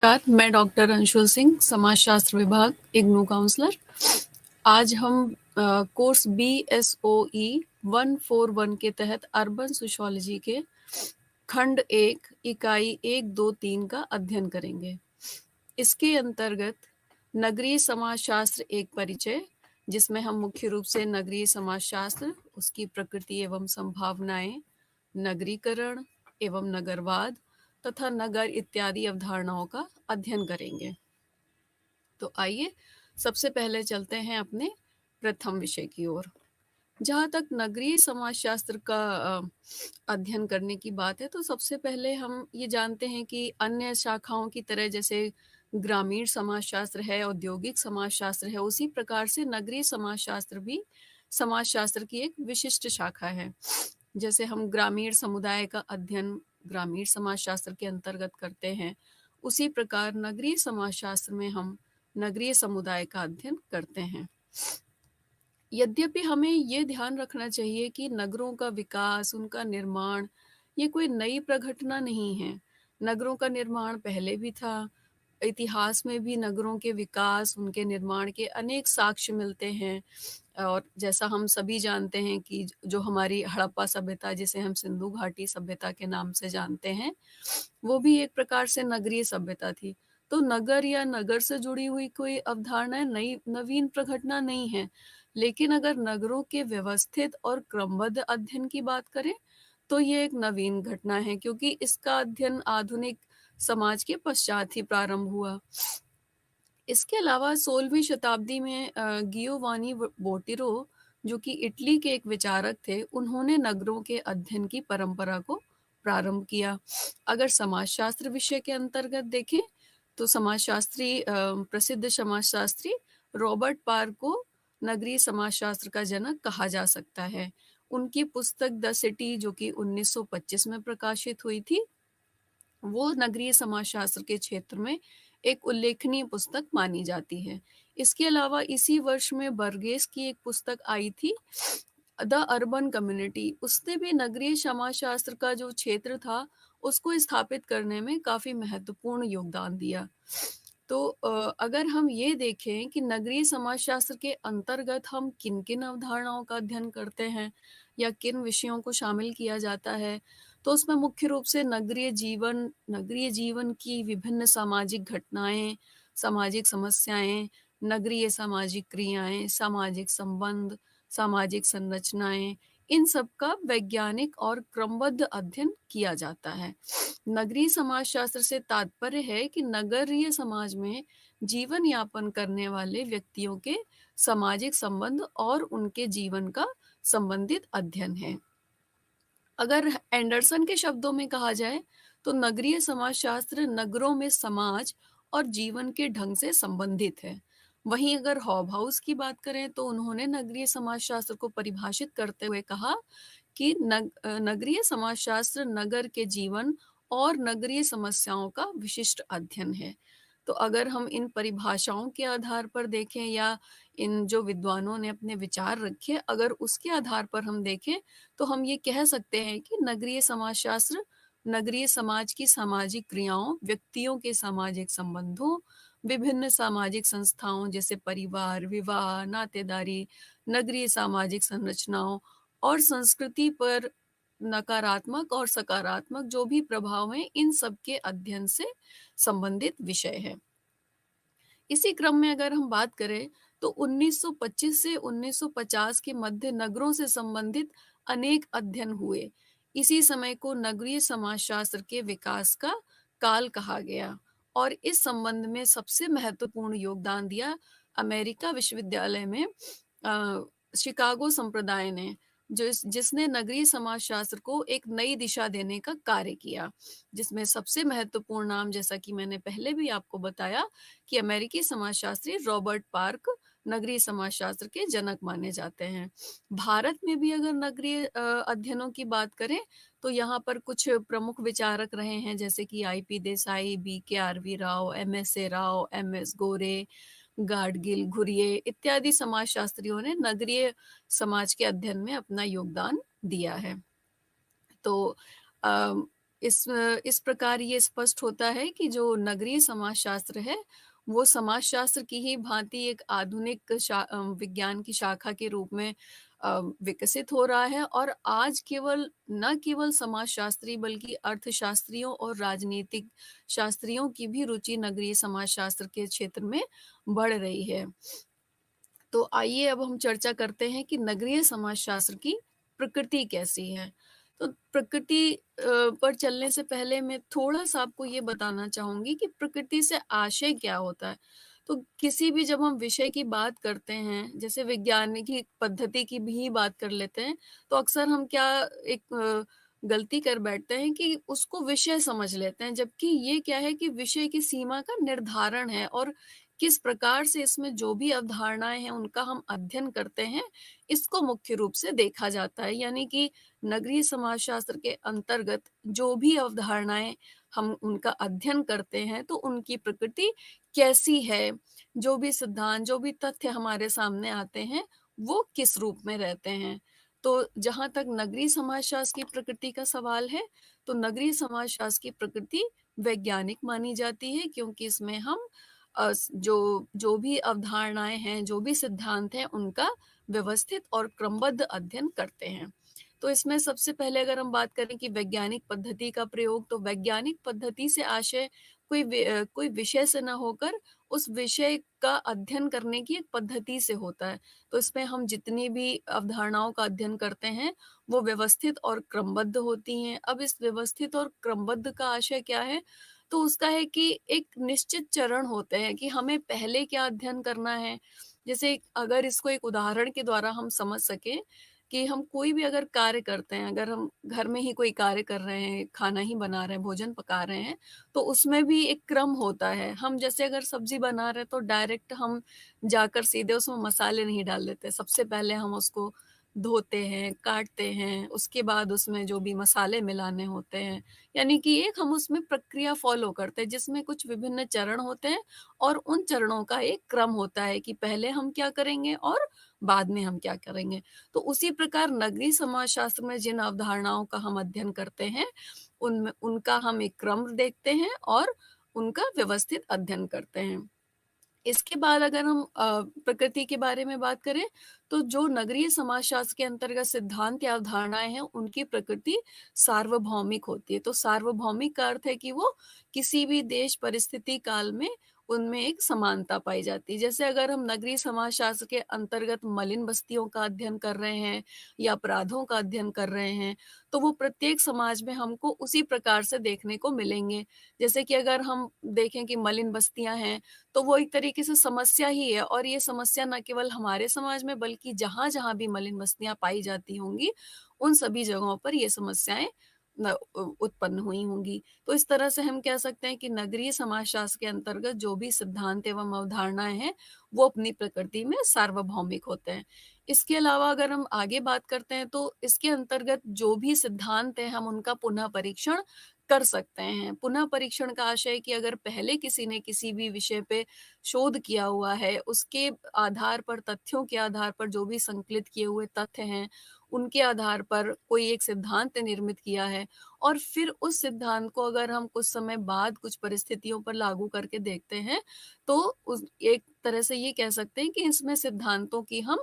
नमस्कार, मैं डॉक्टर अंशुल सिंह, समाजशास्त्र विभाग, इग्नू काउंसलर। आज हम कोर्स BSOE 141 के तहत अर्बन सोशियोलॉजी के खंड 1 इकाई 1, 2, 3 का अध्ययन करेंगे। इसके अंतर्गत नगरीय समाजशास्त्र एक परिचय, जिसमें हम मुख्य रूप से नगरीय समाजशास्त्र, उसकी प्रकृति एवं संभावनाएं, नगरीकरण एवं नगरवाद तथा नगर इत्यादि अवधारणाओं का अध्ययन करेंगे। तो आइए सबसे पहले चलते हैं अपने प्रथम विषय की ओर। जहाँ तक नगरीय समाजशास्त्र का अध्ययन करने की बात है, तो सबसे पहले हम ये जानते हैं कि अन्य शाखाओं की तरह जैसे ग्रामीण समाजशास्त्र है, औद्योगिक समाजशास्त्र है, उसी प्रकार से नगरीय समाजशास्त्र भी समाजशास्त्र की एक विशिष्ट शाखा है। जैसे हम ग्रामीण समुदाय का अध्ययन ग्रामीण समाजशास्त्र के अंतर्गत करते हैं, उसी प्रकार नगरीय समाजशास्त्र में हम नगरीय समुदाय का अध्ययन करते हैं। यद्यपि हमें ये ध्यान रखना चाहिए कि नगरों का विकास, उनका निर्माण, ये कोई नई प्रघटना नहीं है। नगरों का निर्माण पहले भी था। इतिहास में भी नगरों के विकास, उनके निर्माण के अनेक साक्ष्य मिलते हैं। और जैसा हम सभी जानते हैं कि जो हमारी हड़प्पा सभ्यता, जिसे हम सिंधु घाटी सभ्यता के नाम से जानते हैं, वो भी एक प्रकार से नगरीय सभ्यता थी। तो नगर या नगर से जुड़ी हुई कोई अवधारणा नई नवीन प्रघटना नहीं है। लेकिन अगर नगरों के व्यवस्थित और क्रमबद्ध अध्ययन की बात करें, तो ये एक नवीन घटना है, क्योंकि इसका अध्ययन आधुनिक समाज के पश्चात ही प्रारंभ हुआ। इसके अलावा 16वीं शताब्दी में गियोवानी बोटिरो, जो कि इटली के एक विचारक थे, उन्होंने नगरों के अध्ययन की परंपरा को प्रारंभ किया। अगर समाजशास्त्र विषय के अंतर्गत देखें, तो प्रसिद्ध समाजशास्त्री रॉबर्ट पार्क को नगरीय समाजशास्त्र का जनक कहा जा सकता है। उनकी पुस्तक द सिटी, जो कि 1925 में प्रकाशित हुई थी, वो नगरीय समाजशास्त्र के क्षेत्र में एक उल्लेखनीय पुस्तक मानी जाती है। इसके अलावा इसी वर्ष में बर्गेस की एक पुस्तक आई थी, द अर्बन कम्युनिटी। उसने भी नगरीय समाजशास्त्र का जो क्षेत्र था, उसको स्थापित करने में काफी महत्वपूर्ण योगदान दिया। तो अगर हम ये देखें कि नगरीय समाजशास्त्र के अंतर्गत हम किन किन अवधारणाओं का अध्ययन करते हैं या किन विषयों को शामिल किया जाता है, तो उसमें मुख्य रूप से नगरीय जीवन की विभिन्न सामाजिक घटनाएं, सामाजिक समस्याएं, नगरीय सामाजिक क्रियाएं, सामाजिक संबंध, सामाजिक संरचनाएं, इन सब का वैज्ञानिक और क्रमबद्ध अध्ययन किया जाता है। नगरीय समाजशास्त्र से तात्पर्य है कि नगरीय समाज में जीवन यापन करने वाले व्यक्तियों के सामाजिक संबंध और उनके जीवन का संबंधित अध्ययन है। अगर एंडरसन के शब्दों में कहा जाए, तो नगरीय समाजशास्त्र नगरों में समाज और जीवन के ढंग से संबंधित है। वहीं अगर हॉबहाउस की बात करें, तो उन्होंने नगरीय समाजशास्त्र को परिभाषित करते हुए कहा कि नगरीय समाजशास्त्र नगर के जीवन और नगरीय समस्याओं का विशिष्ट अध्ययन है। तो अगर हम इन परिभाषाओं के आधार पर देखें या इन जो विद्वानों ने अपने विचार रखे, अगर उसके आधार पर हम देखें, तो हम ये कह सकते हैं कि नगरीय समाजशास्त्र नगरीय समाज की सामाजिक क्रियाओं, व्यक्तियों के सामाजिक संबंधों, विभिन्न सामाजिक संस्थाओं जैसे परिवार, विवाह, नातेदारी, नगरीय सामाजिक संरचनाओं और संस्कृति पर नकारात्मक और सकारात्मक जो भी प्रभाव हैं, इन सब के अध्ययन से संबंधित विषय है। इसी क्रम में अगर हम बात करें, तो 1925 से 1950 के मध्य नगरों से संबंधित अनेक अध्ययन हुए। इसी समय को नगरीय समाजशास्त्र के विकास का काल कहा गया और इस संबंध में सबसे महत्वपूर्ण योगदान दिया अमेरिका विश्वविद्यालय में शिकागो संप्रदाय ने, जिसने नगरीय समाजशास्त्र को एक नई दिशा देने का कार्य किया, जिसमें सबसे महत्वपूर्ण नाम, जैसा कि मैंने पहले भी आपको बताया, कि अमेरिकी समाजशास्त्री रॉबर्ट पार्क नगरीय समाजशास्त्र के जनक माने जाते हैं। भारत में भी अगर नगरीय अध्ययनों की बात करें, तो यहाँ पर कुछ प्रमुख विचारक रहे हैं, जैसे कि IP Desai, BKRV Rao, MS Rao, MS गोरे, गाडगिल, घुरिये इत्यादि समाजशास्त्रियों ने नगरीय समाज के अध्ययन में अपना योगदान दिया है। तो इस प्रकार ये स्पष्ट होता है कि जो नगरीय समाजशास्त्र है, वो समाजशास्त्र की ही भांति एक आधुनिक विज्ञान की शाखा के रूप में विकसित हो रहा है और आज न केवल समाजशास्त्री बल्कि अर्थशास्त्रियों और राजनीतिक शास्त्रियों की भी रुचि नगरीय समाजशास्त्र के क्षेत्र में बढ़ रही है। तो आइए अब हम चर्चा करते हैं कि नगरीय समाजशास्त्र की प्रकृति कैसी है। तो प्रकृति पर चलने से पहले मैं थोड़ा-सा आपको ये बताना चाहूँगी कि प्रकृति से आशय क्या होता है। तो किसी भी जब हम विषय की बात करते हैं, जैसे वैज्ञानिक पद्धति की भी बात कर लेते हैं, तो अक्सर हम क्या एक गलती कर बैठते हैं कि उसको विषय समझ लेते हैं, जबकि ये क्या है कि विषय की सीमा का निर्धारण है और किस प्रकार से इसमें जो भी अवधारणाएँ हैं, उनका हम अध्ययन करते हैं, इसको मुख्य रूप से देखा जाता है। यानी कि नगरीय समाजशास्त्र के अंतर्गत जो भी अवधारणाएँ हम उनका अध्ययन करते हैं, तो उनकी प्रकृति कैसी है? जो भी सिद्धांत, जो भी तथ्य हमारे सामने आते हैं, वो किस रूप में रहते हैं? तो जहाँ तक नगरीय समाजशास्त्र की प्रकृति का सवाल है, तो नगरीय समाजशास्त्र की प्रकृति वैज्ञानिक मानी जाती है क्योंकि इसमें हम जो भी अवधारणाएँ हैं, जो भी सिद्धांत हैं, उनका व्यवस्थित और क्रमबद्ध अध्ययन करते हैं। तो इसमें सबसे पहले अगर हम बात करें कि वैज्ञानिक पद्धति का प्रयोग, तो वैज्ञानिक पद्धति से आशय कोई विषय से ना होकर उस विषय का अध्ययन करने की एक पद्धति से होता है। तो इसमें हम जितनी भी अवधारणाओं का अध्ययन करते हैं, वो व्यवस्थित और क्रमबद्ध होती हैं। अब इस व्यवस्थित और क्रमबद्ध का आशय क्या है? तो उसका है कि एक निश्चित चरण होते हैं कि हमें पहले क्या अध्ययन करना है। जैसे अगर इसको एक उदाहरण के द्वारा हम समझ सकें कि हम कोई भी अगर कार्य करते हैं, अगर हम घर में ही कोई कार्य कर रहे हैं, खाना ही बना रहे हैं, भोजन पका रहे हैं, तो उसमें भी एक क्रम होता है। हम जैसे अगर सब्ज़ी बना रहे हैं, तो डायरेक्ट हम जाकर सीधे उसमें मसाले नहीं डाल देते। सबसे पहले हम उसको धोते हैं, काटते हैं, उसके बाद उसमें जो भी मसाले मिलाने होते हैं, यानी कि एक हम उसमें प्रक्रिया फ़ॉलो करते हैं जिसमें कुछ विभिन्न चरण होते हैं और उन चरणों का एक क्रम होता है कि पहले हम क्या करेंगे और बाद में हम क्या करेंगे। तो उसी प्रकार नगरीय समाजशास्त्र में जिन अवधारणाओं का हम अध्ययन करते हैं, उनमें उनका हम एक क्रम देखते हैं और उनका व्यवस्थित अध्ययन करते हैं। इसके बाद अगर हम प्रकृति के बारे में बात करें, तो जो नगरीय समाजशास्त्र के अंतर्गत सिद्धांत या अवधारणाएँ हैं, उनकी प्रकृति सार्वभौमिक होती है। तो सार्वभौमिक का अर्थ है कि वो किसी भी देश, परिस्थिति, काल में उनमें एक समानता पाई जाती है। जैसे अगर हम नगरीय समाजशास्त्र के अंतर्गत मलिन बस्तियों का अध्ययन कर रहे हैं या अपराधों का अध्ययन कर रहे हैं, तो वो प्रत्येक समाज में हमको उसी प्रकार से देखने को मिलेंगे। जैसे कि अगर हम देखें कि मलिन बस्तियाँ हैं, तो वो एक तरीके से समस्या ही है और ये समस्या ना केवल हमारे समाज में बल्कि जहाँ-जहाँ भी मलिन बस्तियाँ पाई जाती होंगी, उन सभी जगहों पर ये समस्याएँ उत्पन्न हुई होंगी। तो इस तरह से हम कह सकते हैं कि नगरीय समाजशास्त्र के अंतर्गत जो भी सिद्धांत एवं अवधारणाएँ हैं, वो अपनी प्रकृति में सार्वभौमिक होते हैं। इसके अलावा अगर हम आगे बात करते हैं तो इसके अंतर्गत जो भी सिद्धांत हैं, हम उनका पुनः परीक्षण कर सकते हैं। पुनः परीक्षण का आशय है कि अगर पहले किसी ने किसी भी विषय पे शोध किया हुआ है, उसके आधार पर, तथ्यों के आधार पर जो भी संकलित किए हुए तथ्य हैं, उनके आधार पर कोई एक सिद्धांत निर्मित किया है और फिर उस सिद्धांत को अगर हम कुछ समय बाद कुछ परिस्थितियों पर लागू करके देखते हैं, तो उस एक तरह से ये कह सकते हैं कि इसमें सिद्धांतों की हम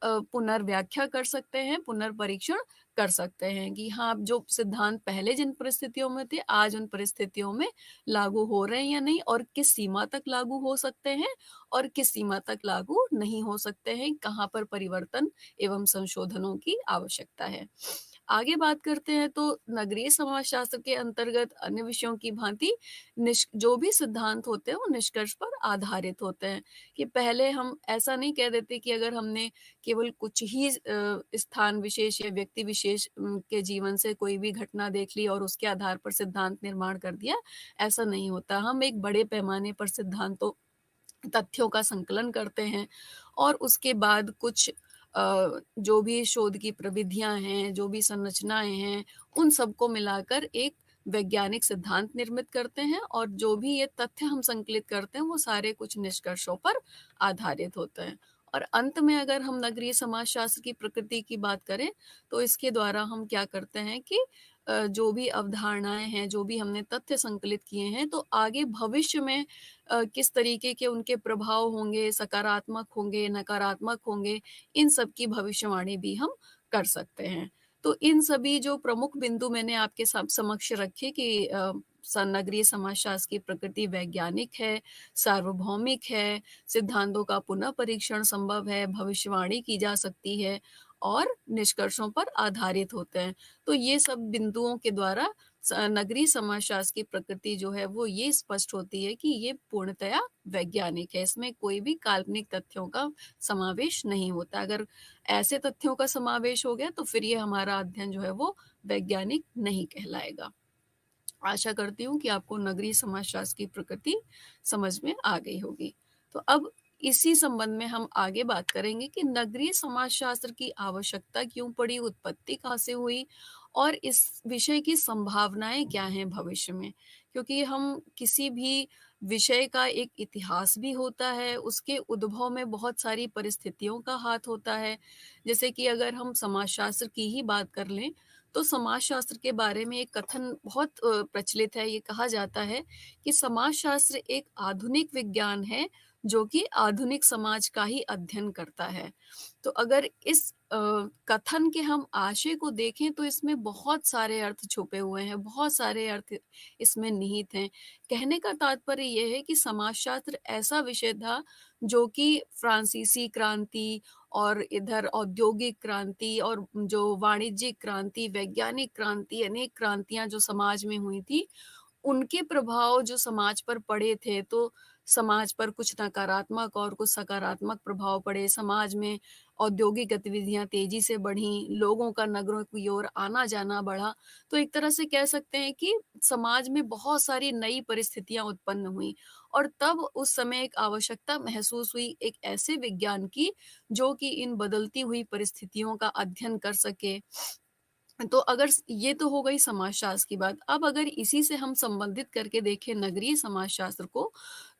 पुनर्व्याख्या कर सकते हैं, पुनर्परीक्षण कर सकते हैं कि हाँ, जो सिद्धांत पहले जिन परिस्थितियों में थे, आज उन परिस्थितियों में लागू हो रहे हैं या नहीं और किस सीमा तक लागू हो सकते हैं और किस सीमा तक लागू नहीं हो सकते हैं, कहाँ पर परिवर्तन एवं संशोधनों की आवश्यकता है। आगे बात करते हैं तो नगरीय समाजशास्त्र के अंतर्गत अन्य विषयों की भांति जो भी सिद्धांत होते हैं वो निष्कर्ष पर आधारित होते हैं कि पहले हम ऐसा नहीं कह देते कि अगर हमने केवल कुछ ही स्थान विशेष या व्यक्ति विशेष के जीवन से कोई भी घटना देख ली और उसके आधार पर सिद्धांत निर्माण कर दिया, ऐसा नहीं होता। हम एक बड़े पैमाने पर सिद्धांतों तथ्यों का संकलन करते हैं और उसके बाद कुछ जो भी शोध की प्रविधियाँ हैं, जो भी संरचनाएँ हैं, उन सबको मिलाकर एक वैज्ञानिक सिद्धांत निर्मित करते हैं और जो भी ये तथ्य हम संकलित करते हैं, वो सारे कुछ निष्कर्षों पर आधारित होते हैं। और अंत में अगर हम नगरीय समाजशास्त्र की प्रकृति की बात करें, तो इसके द्वारा हम क्या करते हैं कि जो भी अवधारणाएँ हैं, जो भी हमने तथ्य संकलित किए हैं, तो आगे भविष्य में किस तरीके के उनके प्रभाव होंगे, सकारात्मक होंगे, नकारात्मक होंगे, इन सब की भविष्यवाणी भी हम कर सकते हैं। तो इन सभी जो प्रमुख बिंदु मैंने आपके समक्ष रखे कि नगरीय समाजशास्त्र की प्रकृति वैज्ञानिक है, सार्वभौमिक है, सिद्धांतों का पुनः परीक्षण संभव है, भविष्यवाणी की जा सकती है और निष्कर्षों पर आधारित होते हैं। तो ये सब बिंदुओं के द्वारा नगरीय समाजशास्त्र की प्रकृति जो है वो ये स्पष्ट होती है कि ये पूर्णतया वैज्ञानिक है। इसमें कोई भी काल्पनिक तथ्यों का समावेश नहीं होता। अगर ऐसे तथ्यों का समावेश हो गया तो फिर ये हमारा अध्ययन जो है वो वैज्ञानिक नहीं कहलाएगा। आशा करती हूँ कि आपको नगरीय समाजशास्त्र की प्रकृति समझ में आ गई होगी। तो अब इसी संबंध में हम आगे बात करेंगे कि नगरीय समाजशास्त्र की आवश्यकता क्यों पड़ी, उत्पत्ति कहाँ से हुई और इस विषय की संभावनाएँ क्या हैं भविष्य में? क्योंकि हम किसी भी विषय का एक इतिहास भी होता है, उसके उद्भव में बहुत सारी परिस्थितियों का हाथ होता है। जैसे कि अगर हम समाजशास्त्र की ही बात कर लें, तो समाजशास्त्र के बारे में एक कथन बहुत प्रचलित है। ये कहा जाता है कि समाजशास्त्र एक आधुनिक विज्ञान है, जो कि आधुनिक समाज का ही अध्ययन करता है। तो अगर इस कथन के हम आशय को देखें तो इसमें बहुत सारे अर्थ छुपे हुए हैं, बहुत सारे अर्थ इसमें निहित हैं। कहने का तात्पर्य ये है कि समाजशास्त्र ऐसा विषय था जो कि फ्रांसीसी क्रांति और इधर औद्योगिक क्रांति और जो वाणिज्यिक क्रांति, वैज्ञानिक क्रांति, अनेक क्रांतियाँ जो समाज में हुई थी, उनके प्रभाव जो समाज पर पड़े थे, तो समाज पर कुछ नकारात्मक और कुछ सकारात्मक प्रभाव पड़े। समाज में औद्योगिक गतिविधियाँ तेज़ी से बढ़ीं, लोगों का नगरों की ओर आना-जाना बढ़ा। तो एक तरह से कह सकते हैं कि समाज में बहुत सारी नई परिस्थितियाँ उत्पन्न हुईं और तब उस समय एक आवश्यकता महसूस हुई एक ऐसे विज्ञान की, जो कि इन बदलती हुई परिस्थितियों का अध्ययन कर सके। तो अगर ये तो हो गई समाजशास्त्र की बात। अब अगर इसी से हम संबंधित करके देखें नगरीय समाजशास्त्र को,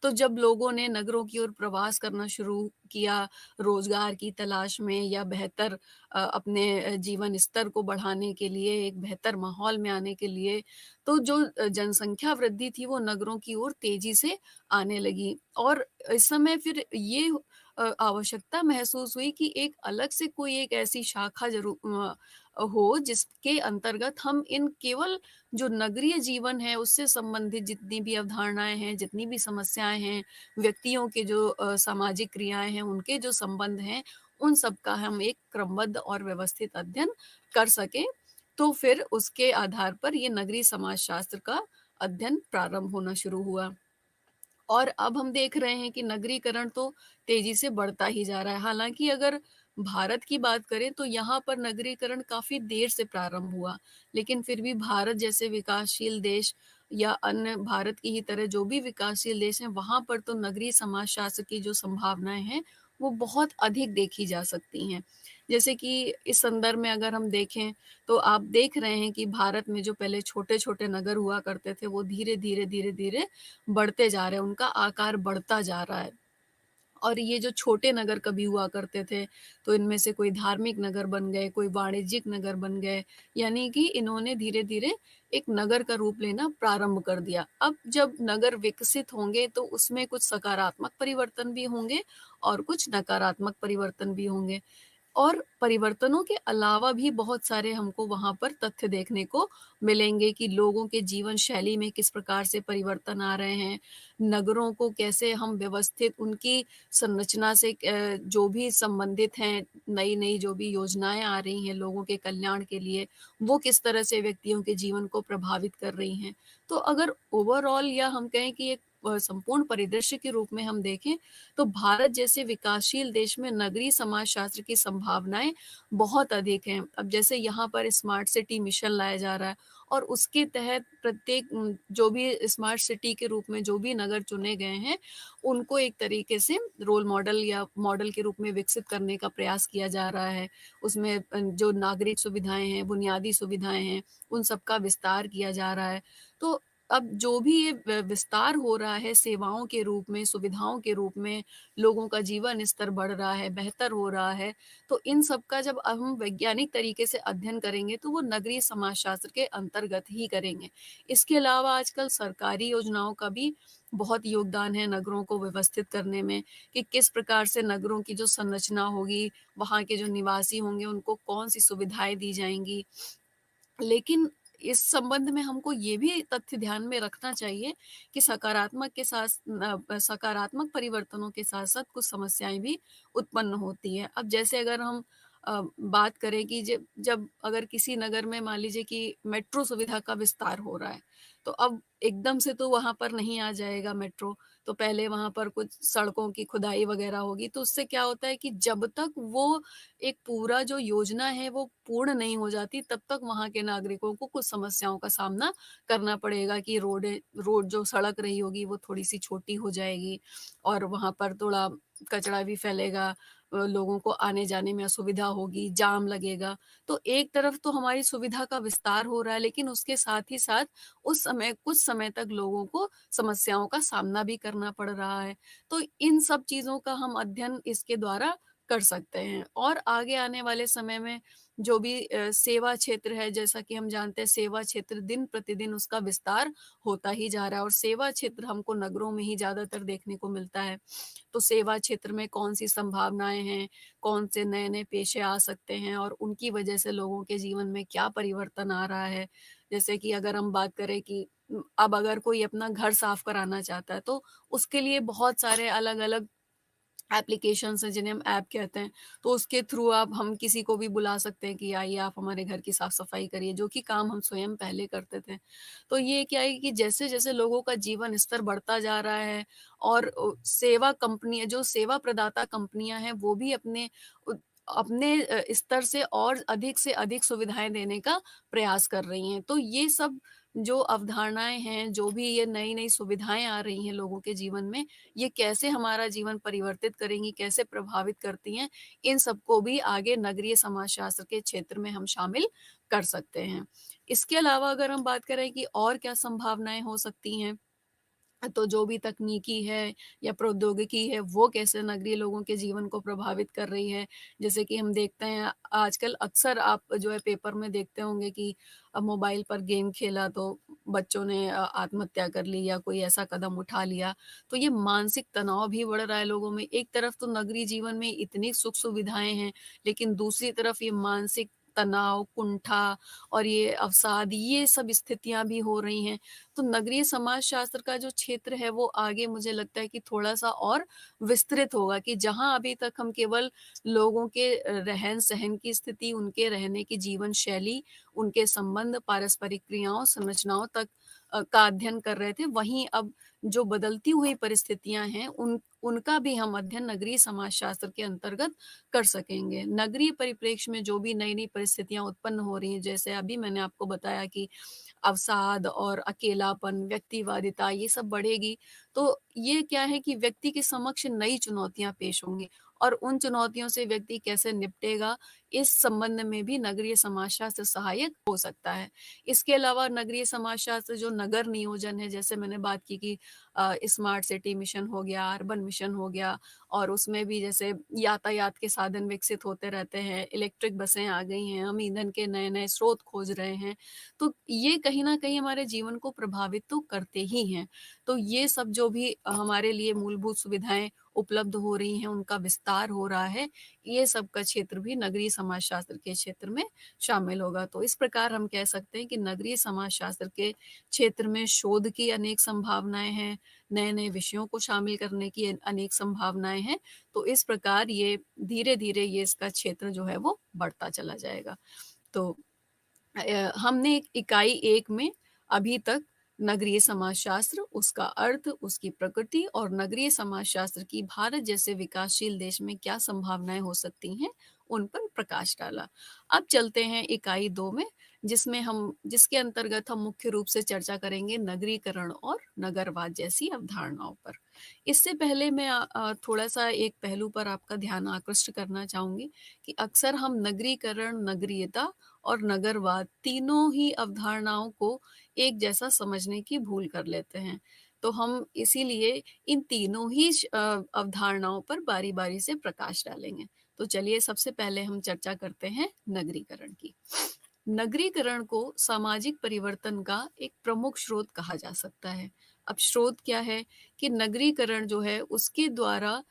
तो जब लोगों ने नगरों की ओर प्रवास करना शुरू किया, रोज़गार की तलाश में या बेहतर अपने जीवन स्तर को बढ़ाने के लिए, एक बेहतर माहौल में आने के लिए, तो जो जनसंख्या वृद्धि थी, वो नगरों की ओर तेज़ी से आने लगी और इस समय फिर ये आवश्यकता महसूस हुई कि एक अलग से कोई एक ऐसी शाखा हो जिसके अंतर्गत हम इन केवल जो नगरीय जीवन है उससे संबंधित जितनी भी अवधारणाएँ हैं, जितनी भी समस्याएँ हैं, व्यक्तियों के जो सामाजिक क्रियाएँ हैं, उनके जो संबंध हैं, उन सब का हम एक क्रमबद्ध और व्यवस्थित अध्ययन कर सकें। तो फिर उसके आधार पर ये नगरीय समाजशास्त्र का अध्ययन प्रारंभ होना शुरू हुआ। और अब हम देख रहे हैं कि नगरीकरण तो तेज़ी से बढ़ता ही जा रहा है। हालाँकि अगर भारत की बात करें तो यहाँ पर नगरीकरण काफ़ी देर से प्रारंभ हुआ। लेकिन फिर भी भारत जैसे विकासशील देश या अन्य भारत की ही तरह जो भी विकासशील देश हैं, वहाँ पर तो नगरीय समाजशास्त्र की जो संभावनाएँ हैं, वो बहुत अधिक देखी जा सकती हैं। जैसे कि इस संदर्भ में अगर हम देखें, तो आप देख रहे हैं कि भारत में जो पहले छोटे-छोटे नगर हुआ करते थे, वो धीरे-धीरे, धीरे-धीरे बढ़ते जा रहे हैं, उनका आकार बढ़ता जा रहा है। और ये जो छोटे नगर कभी हुआ करते थे, तो इनमें से कोई धार्मिक नगर बन गए, कोई वाणिज्यिक नगर बन गए, यानी कि इन्होंने धीरे-धीरे एक नगर का रूप लेना प्रारंभ कर दिया। अब जब नगर विकसित होंगे, तो उसमें कुछ सकारात्मक परिवर्तन भी होंगे और कुछ नकारात्मक परिवर्तन भी होंगे। और परिवर्तनों के अलावा भी बहुत सारे हमको वहाँ पर तथ्य देखने को मिलेंगे कि लोगों के जीवन शैली में किस प्रकार से परिवर्तन आ रहे हैं, नगरों को कैसे हम व्यवस्थित उनकी संरचना से जो भी संबंधित हैं, नई-नई जो भी योजनाएँ आ रही हैं लोगों के कल्याण के लिए, वो किस तरह से व्यक्तियों के जीवन को प्रभावित कर रही हैं। तो अगर ओवरऑल या हम कहें कि एक संपूर्ण परिदृश्य के रूप में हम देखें, तो भारत जैसे विकासशील देश में नगरीय समाजशास्त्र की संभावनाएँ बहुत अधिक हैं। अब जैसे यहाँ पर स्मार्ट सिटी मिशन लाया जा रहा है और उसके तहत प्रत्येक जो भी स्मार्ट सिटी के रूप में जो भी नगर चुने गए हैं, उनको एक तरीके से रोल मॉडल या मॉडल के रूप में विकसित करने का प्रयास किया जा रहा है। उसमें जो नागरिक सुविधाएँ हैं, बुनियादी सुविधाएँ हैं, उन सब का विस्तार किया जा रहा है। तो अब जो भी ये विस्तार हो रहा है सेवाओं के रूप में, सुविधाओं के रूप में, लोगों का जीवन स्तर बढ़ रहा है, बेहतर हो रहा है, तो इन सब का जब हम वैज्ञानिक तरीके से अध्ययन करेंगे, तो वो नगरीय समाजशास्त्र के अंतर्गत ही करेंगे। इसके अलावा आजकल सरकारी योजनाओं का भी बहुत योगदान है नगरों को व्यवस्थित करने में, कि किस प्रकार से नगरों की जो संरचना होगी, वहाँ के जो निवासी होंगे, उनको कौन-सी सुविधाएँ दी जाएँगी। लेकिन इस संबंध में हमको ये भी तथ्य ध्यान में रखना चाहिए कि सकारात्मक परिवर्तनों के साथ-साथ कुछ समस्याएँ भी उत्पन्न होती हैं। अब जैसे अगर हम बात करें कि जब जब अगर किसी नगर में मान लीजिए कि मेट्रो सुविधा का विस्तार हो रहा है, तो अब एकदम से तो वहाँ पर नहीं आ जाएगा मेट्रो, तो पहले वहाँ पर कुछ सड़कों की खुदाई वगैरह होगी, तो उससे क्या होता है कि जब तक वो एक पूरा जो योजना है वो पूर्ण नहीं हो जाती, तब तक वहाँ के नागरिकों को कुछ समस्याओं का सामना करना पड़ेगा कि रोड जो सड़क रही होगी वो थोड़ी-सी छोटी हो जाएगी और वहाँ पर थोड़ा कचरा भी फैलेगा, लोगों को आने-जाने में असुविधा होगी, जाम लगेगा। तो एक तरफ तो हमारी सुविधा का विस्तार हो रहा है, लेकिन उसके साथ ही साथ उस समय कुछ समय तक लोगों को समस्याओं का सामना भी करना पड़ रहा है। तो इन सब चीज़ों का हम अध्ययन इसके द्वारा कर सकते हैं और आगे आने वाले समय में जो भी सेवा क्षेत्र है, जैसा कि हम जानते हैं सेवा क्षेत्र दिन-प्रतिदिन उसका विस्तार होता ही जा रहा है और सेवा क्षेत्र हमको नगरों में ही ज़्यादातर देखने को मिलता है। तो सेवा क्षेत्र में कौन-सी संभावनाएँ हैं, कौन से नए-नए पेशे आ सकते हैं और उनकी वजह से लोगों के जीवन में क्या परिवर्तन आ रहा है। जैसे कि अगर हम बात करें कि अब अगर कोई अपना घर साफ कराना चाहता है, तो उसके लिए बहुत सारे अलग-अलग एप्लीकेशंस हैं जिन्हें हम ऐप कहते हैं। तो उसके थ्रू आप हम किसी को भी बुला सकते हैं कि आइए आप हमारे घर की साफ-सफाई करिए, जो कि काम हम स्वयं पहले करते थे। तो ये क्या है कि जैसे-जैसे लोगों का जीवन स्तर बढ़ता जा रहा है और सेवा कंपनी जो सेवा प्रदाता कंपनियाँ हैं वो भी अपने स्तर से और अधिक से अधिक सुविधाएँ देने का प्रयास कर रही हैं। तो ये सब जो अवधारणाएँ हैं, जो भी ये नई-नई सुविधाएँ आ रही हैं लोगों के जीवन में, ये कैसे हमारा जीवन परिवर्तित करेंगी, कैसे प्रभावित करती हैं, इन सबको भी आगे नगरीय समाजशास्त्र के क्षेत्र में हम शामिल कर सकते हैं। इसके अलावा अगर हम बात करें कि और क्या संभावनाएँ हो सकती हैं, तो जो भी तकनीकी है या प्रौद्योगिकी है, वो कैसे नगरीय लोगों के जीवन को प्रभावित कर रही है। जैसे कि हम देखते हैं आजकल अक्सर आप जो है पेपर में देखते होंगे कि मोबाइल पर गेम खेला तो बच्चों ने आत्महत्या कर ली या कोई ऐसा कदम उठा लिया। तो ये मानसिक तनाव भी बढ़ रहा है लोगों में। एक तरफ तो नगरीय जीवन में इतनी सुख-सुविधाएँ हैं, लेकिन दूसरी तरफ ये मानसिक तनाव, कुंठा और ये अवसाद, ये सब स्थितियाँ भी हो रही हैं। तो नगरीय समाजशास्त्र का जो क्षेत्र है वो आगे मुझे लगता है कि थोड़ा-सा और विस्तृत होगा कि जहाँ अभी तक हम केवल लोगों के रहन-सहन की स्थिति, उनके रहने की जीवन शैली, उनके संबंध, पारस्परिक क्रियाओं, संरचनाओं तक का अध्ययन कर रहे थे, वहीं अब जो बदलती हुई परिस्थितियाँ हैं उनका भी हम अध्ययन नगरीय समाजशास्त्र के अंतर्गत कर सकेंगे। नगरीय परिप्रेक्ष्य में जो भी नई-नई परिस्थितियाँ उत्पन्न हो रही हैं, जैसे अभी मैंने आपको बताया कि अवसाद और अकेलापन, व्यक्तिवादिता ये सब बढ़ेगी, तो ये क्या है कि व्यक्ति के समक्ष नई चुनौतियाँ पेश होंगी और उन चुनौतियों से व्यक्ति कैसे निपटेगा, इस संबंध में भी नगरीय समाजशास्त्र सहायक हो सकता है। इसके अलावा नगरीय समाजशास्त्र जो नगर नियोजन है, जैसे मैंने बात की कि स्मार्ट सिटी मिशन हो गया, अर्बन मिशन हो गया और उसमें भी जैसे यातायात के साधन विकसित होते रहते हैं, इलेक्ट्रिक बसें आ गई हैं, हम ईंधन के नए-नए स्रोत खोज रहे हैं। तो ये कहीं न कहीं हमारे जीवन को प्रभावित तो करते ही हैं। तो ये सब जो भी हमारे लिए मूलभूत सुविधाएँ उपलब्ध हो रही हैं, उनका विस्तार हो रहा है, ये सब का क्षेत्र भी नगरीय समाजशास्त्र के क्षेत्र में शामिल होगा। तो इस प्रकार हम कह सकते हैं कि नगरीय समाजशास्त्र के क्षेत्र में शोध की अनेक संभावनाएँ हैं, नए-नए विषयों को शामिल करने की अनेक संभावनाएँ हैं। तो इस प्रकार ये धीरे-धीरे ये इसका क्षेत्र जो है वो बढ़ता चला जाएगा। तो हमने इकाई 1 में अभी तक नगरीय समाजशास्त्र, उसका अर्थ, उसकी प्रकृति और नगरीय समाजशास्त्र की भारत जैसे विकासशील देश में क्या संभावनाएँ हो सकती हैं, उन पर प्रकाश डाला। अब चलते हैं इकाई 2 में, जिसके अंतर्गत हम मुख्य रूप से चर्चा करेंगे नगरीकरण और नगरवाद जैसी अवधारणाओं पर। इससे पहले मैं थोड़ा-सा एक पहलू पर आपका ध्यान आकृष्ट करना चाहूँगी कि अक्सर हम नगरीकरण, नगरीयता और नगरवाद तीनों ही अवधारणाओं को एक जैसा समझने की भूल कर लेते हैं। तो हम इसीलिए इन तीनों ही अवधारणाओं पर बारी-बारी से प्रकाश डालेंगे। तो चलिए सबसे पहले हम चर्चा करते हैं नगरीकरण की। नगरीकरण को सामाजिक परिवर्तन का एक प्रमुख स्रोत कहा जा सकता है। अब स्रोत क्या है कि नगरीकरण जो है उसके द्वारा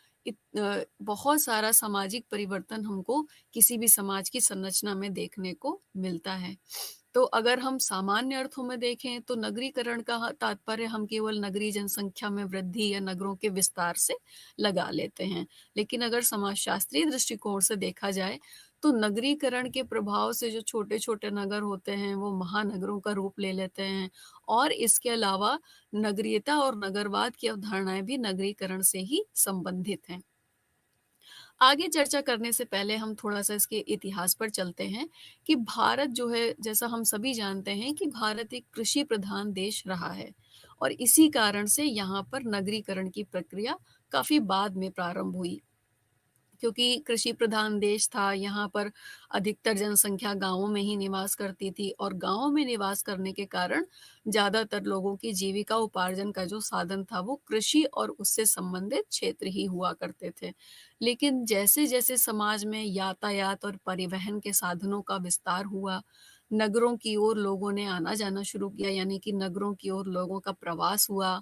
बहुत सारा सामाजिक परिवर्तन हमको किसी भी समाज की संरचना में देखने को मिलता है। तो अगर हम सामान्य अर्थों में देखें तो नगरीकरण का तात्पर्य हम केवल नगरीय जनसंख्या में वृद्धि या नगरों के विस्तार से लगा लेते हैं। लेकिन अगर समाजशास्त्रीय दृष्टिकोण से देखा जाए तो नगरीकरण के प्रभाव से जो छोटे-छोटे नगर होते हैं वो महानगरों का रूप ले लेते हैं और इसके अलावा नगरीयता और नगरवाद की अवधारणाएँ भी नगरीकरण से ही संबंधित हैं। आगे चर्चा करने से पहले हम थोड़ा-सा इसके इतिहास पर चलते हैं कि भारत जो है, जैसा हम सभी जानते हैं कि भारत एक कृषि प्रधान देश रहा है और इसी कारण से यहाँ पर नगरीकरण की प्रक्रिया काफ़ी बाद में प्रारंभ हुई। क्योंकि कृषि प्रधान देश था, यहाँ पर अधिकतर जनसंख्या गाँवों में ही निवास करती थी और गाँवों में निवास करने के कारण ज़्यादातर लोगों की जीविका उपार्जन का जो साधन था वो कृषि और उससे संबंधित क्षेत्र ही हुआ करते थे। लेकिन जैसे-जैसे समाज में यातायात और परिवहन के साधनों का विस्तार हुआ, नगरों की ओर लोगों ने आना-जाना शुरू किया, यानी कि नगरों की ओर लोगों का प्रवास हुआ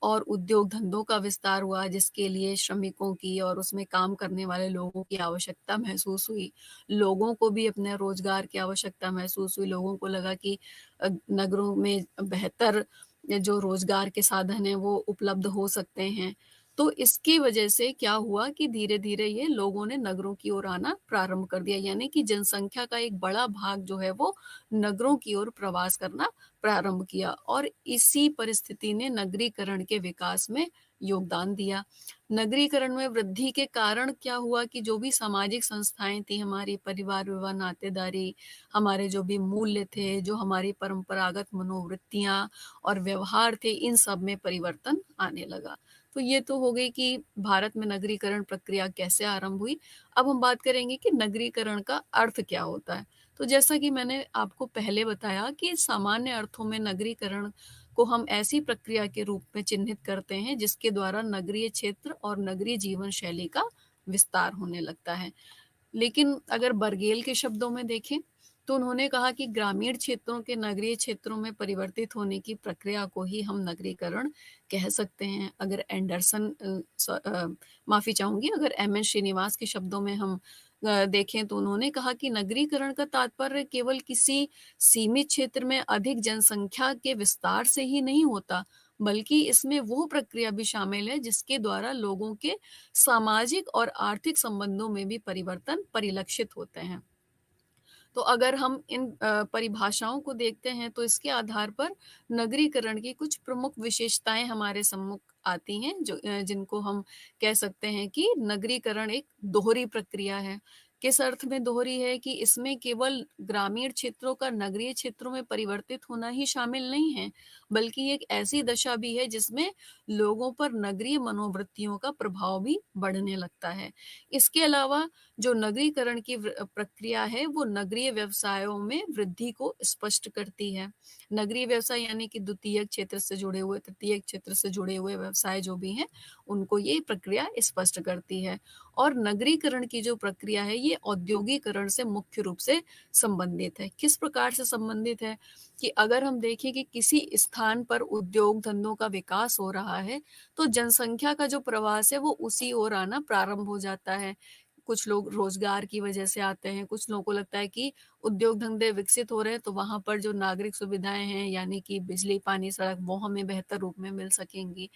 और उद्योग धंधों का विस्तार हुआ जिसके लिए श्रमिकों की और उसमें काम करने वाले लोगों की आवश्यकता महसूस हुई। लोगों को भी अपने रोज़गार की आवश्यकता महसूस हुई। लोगों को लगा कि नगरों में बेहतर जो रोज़गार के साधन हैं वो उपलब्ध हो सकते हैं। तो इसकी वजह से क्या हुआ कि धीरे-धीरे ये लोगों ने नगरों की ओर आना प्रारंभ कर दिया, यानी कि जनसंख्या का एक बड़ा भाग जो है वो नगरों की ओर प्रवास करना प्रारंभ किया और इसी परिस्थिति ने नगरीकरण के विकास में योगदान दिया। नगरीकरण में वृद्धि के कारण क्या हुआ कि जो भी सामाजिक संस्थाएँ थी, हमारी परिवार विवाह नातेदारी, हमारे जो भी मूल्य थे, जो हमारी परंपरागत मनोवृत्तियाँ और व्यवहार थे, इन सब में परिवर्तन आने लगा। तो ये तो हो गई कि भारत में नगरीकरण प्रक्रिया कैसे आरंभ हुई। अब हम बात करेंगे कि नगरीकरण का अर्थ क्या होता है। तो जैसा कि मैंने आपको पहले बताया कि सामान्य अर्थों में नगरीकरण को हम ऐसी प्रक्रिया के रूप में चिन्हित करते हैं जिसके द्वारा नगरीय क्षेत्र और नगरीय जीवन शैली का विस्तार होने लगता है। लेकिन अगर बर्गेल के शब्दों में देखें तो उन्होंने कहा कि ग्रामीण क्षेत्रों के नगरीय क्षेत्रों में परिवर्तित होने की प्रक्रिया को ही हम नगरीकरण कह सकते हैं। अगर माफ़ी चाहूँगी, अगर एम.एन. श्रीनिवास के शब्दों में हम देखें तो उन्होंने कहा कि नगरीकरण का तात्पर्य केवल किसी सीमित क्षेत्र में अधिक जनसंख्या के विस्तार से ही नहीं होता, बल्कि इसमें वो प्रक्रिया भी शामिल है जिसके द्वारा लोगों के सामाजिक और आर्थिक संबंधों में भी परिवर्तन परिलक्षित होते हैं। तो अगर हम इन परिभाषाओं को देखते हैं तो इसके आधार पर नगरीकरण की कुछ प्रमुख विशेषताएँ हमारे सम्मुख आती हैं जो जिनको हम कह सकते हैं कि नगरीकरण एक दोहरी प्रक्रिया है। किस अर्थ में दोहरी है कि इसमें केवल ग्रामीण क्षेत्रों का नगरीय क्षेत्रों में परिवर्तित होना ही शामिल नहीं है, बल्कि एक ऐसी दशा भी है जिसमें लोगों पर नगरीय मनोवृत्तियों का प्रभाव भी बढ़ने लगता है। इसके अलावा जो नगरीकरण की प्रक्रिया है वो नगरीय व्यवसायों में वृद्धि को स्पष्ट करती है। नगरीय व्यवसाय यानी कि द्वितीयक क्षेत्र से जुड़े हुए, तृतीयक क्षेत्र से जुड़े हुए व्यवसाय जो भी हैं, उनको ये प्रक्रिया स्पष्ट करती है। और नगरीकरण की जो प्रक्रिया है ये औद्योगीकरण से मुख्य रूप से संबंधित है। किस प्रकार से संबंधित है कि अगर हम देखें कि किसी स्थान पर उद्योग धंधों का विकास हो रहा है, तो जनसंख्या का जो प्रवास है वो उसी ओर आना प्रारंभ हो जाता है। कुछ लोग रोज़गार की वजह से आते हैं, कुछ लोगों को लगता है कि उद्योग धंधे विकसित हो रहे हैं तो वहाँ पर जो नागरिक सुविधाएँ हैं यानी कि बिजली, पानी, सड़क वो हमें बेहतर रूप में मिल सकेंगी।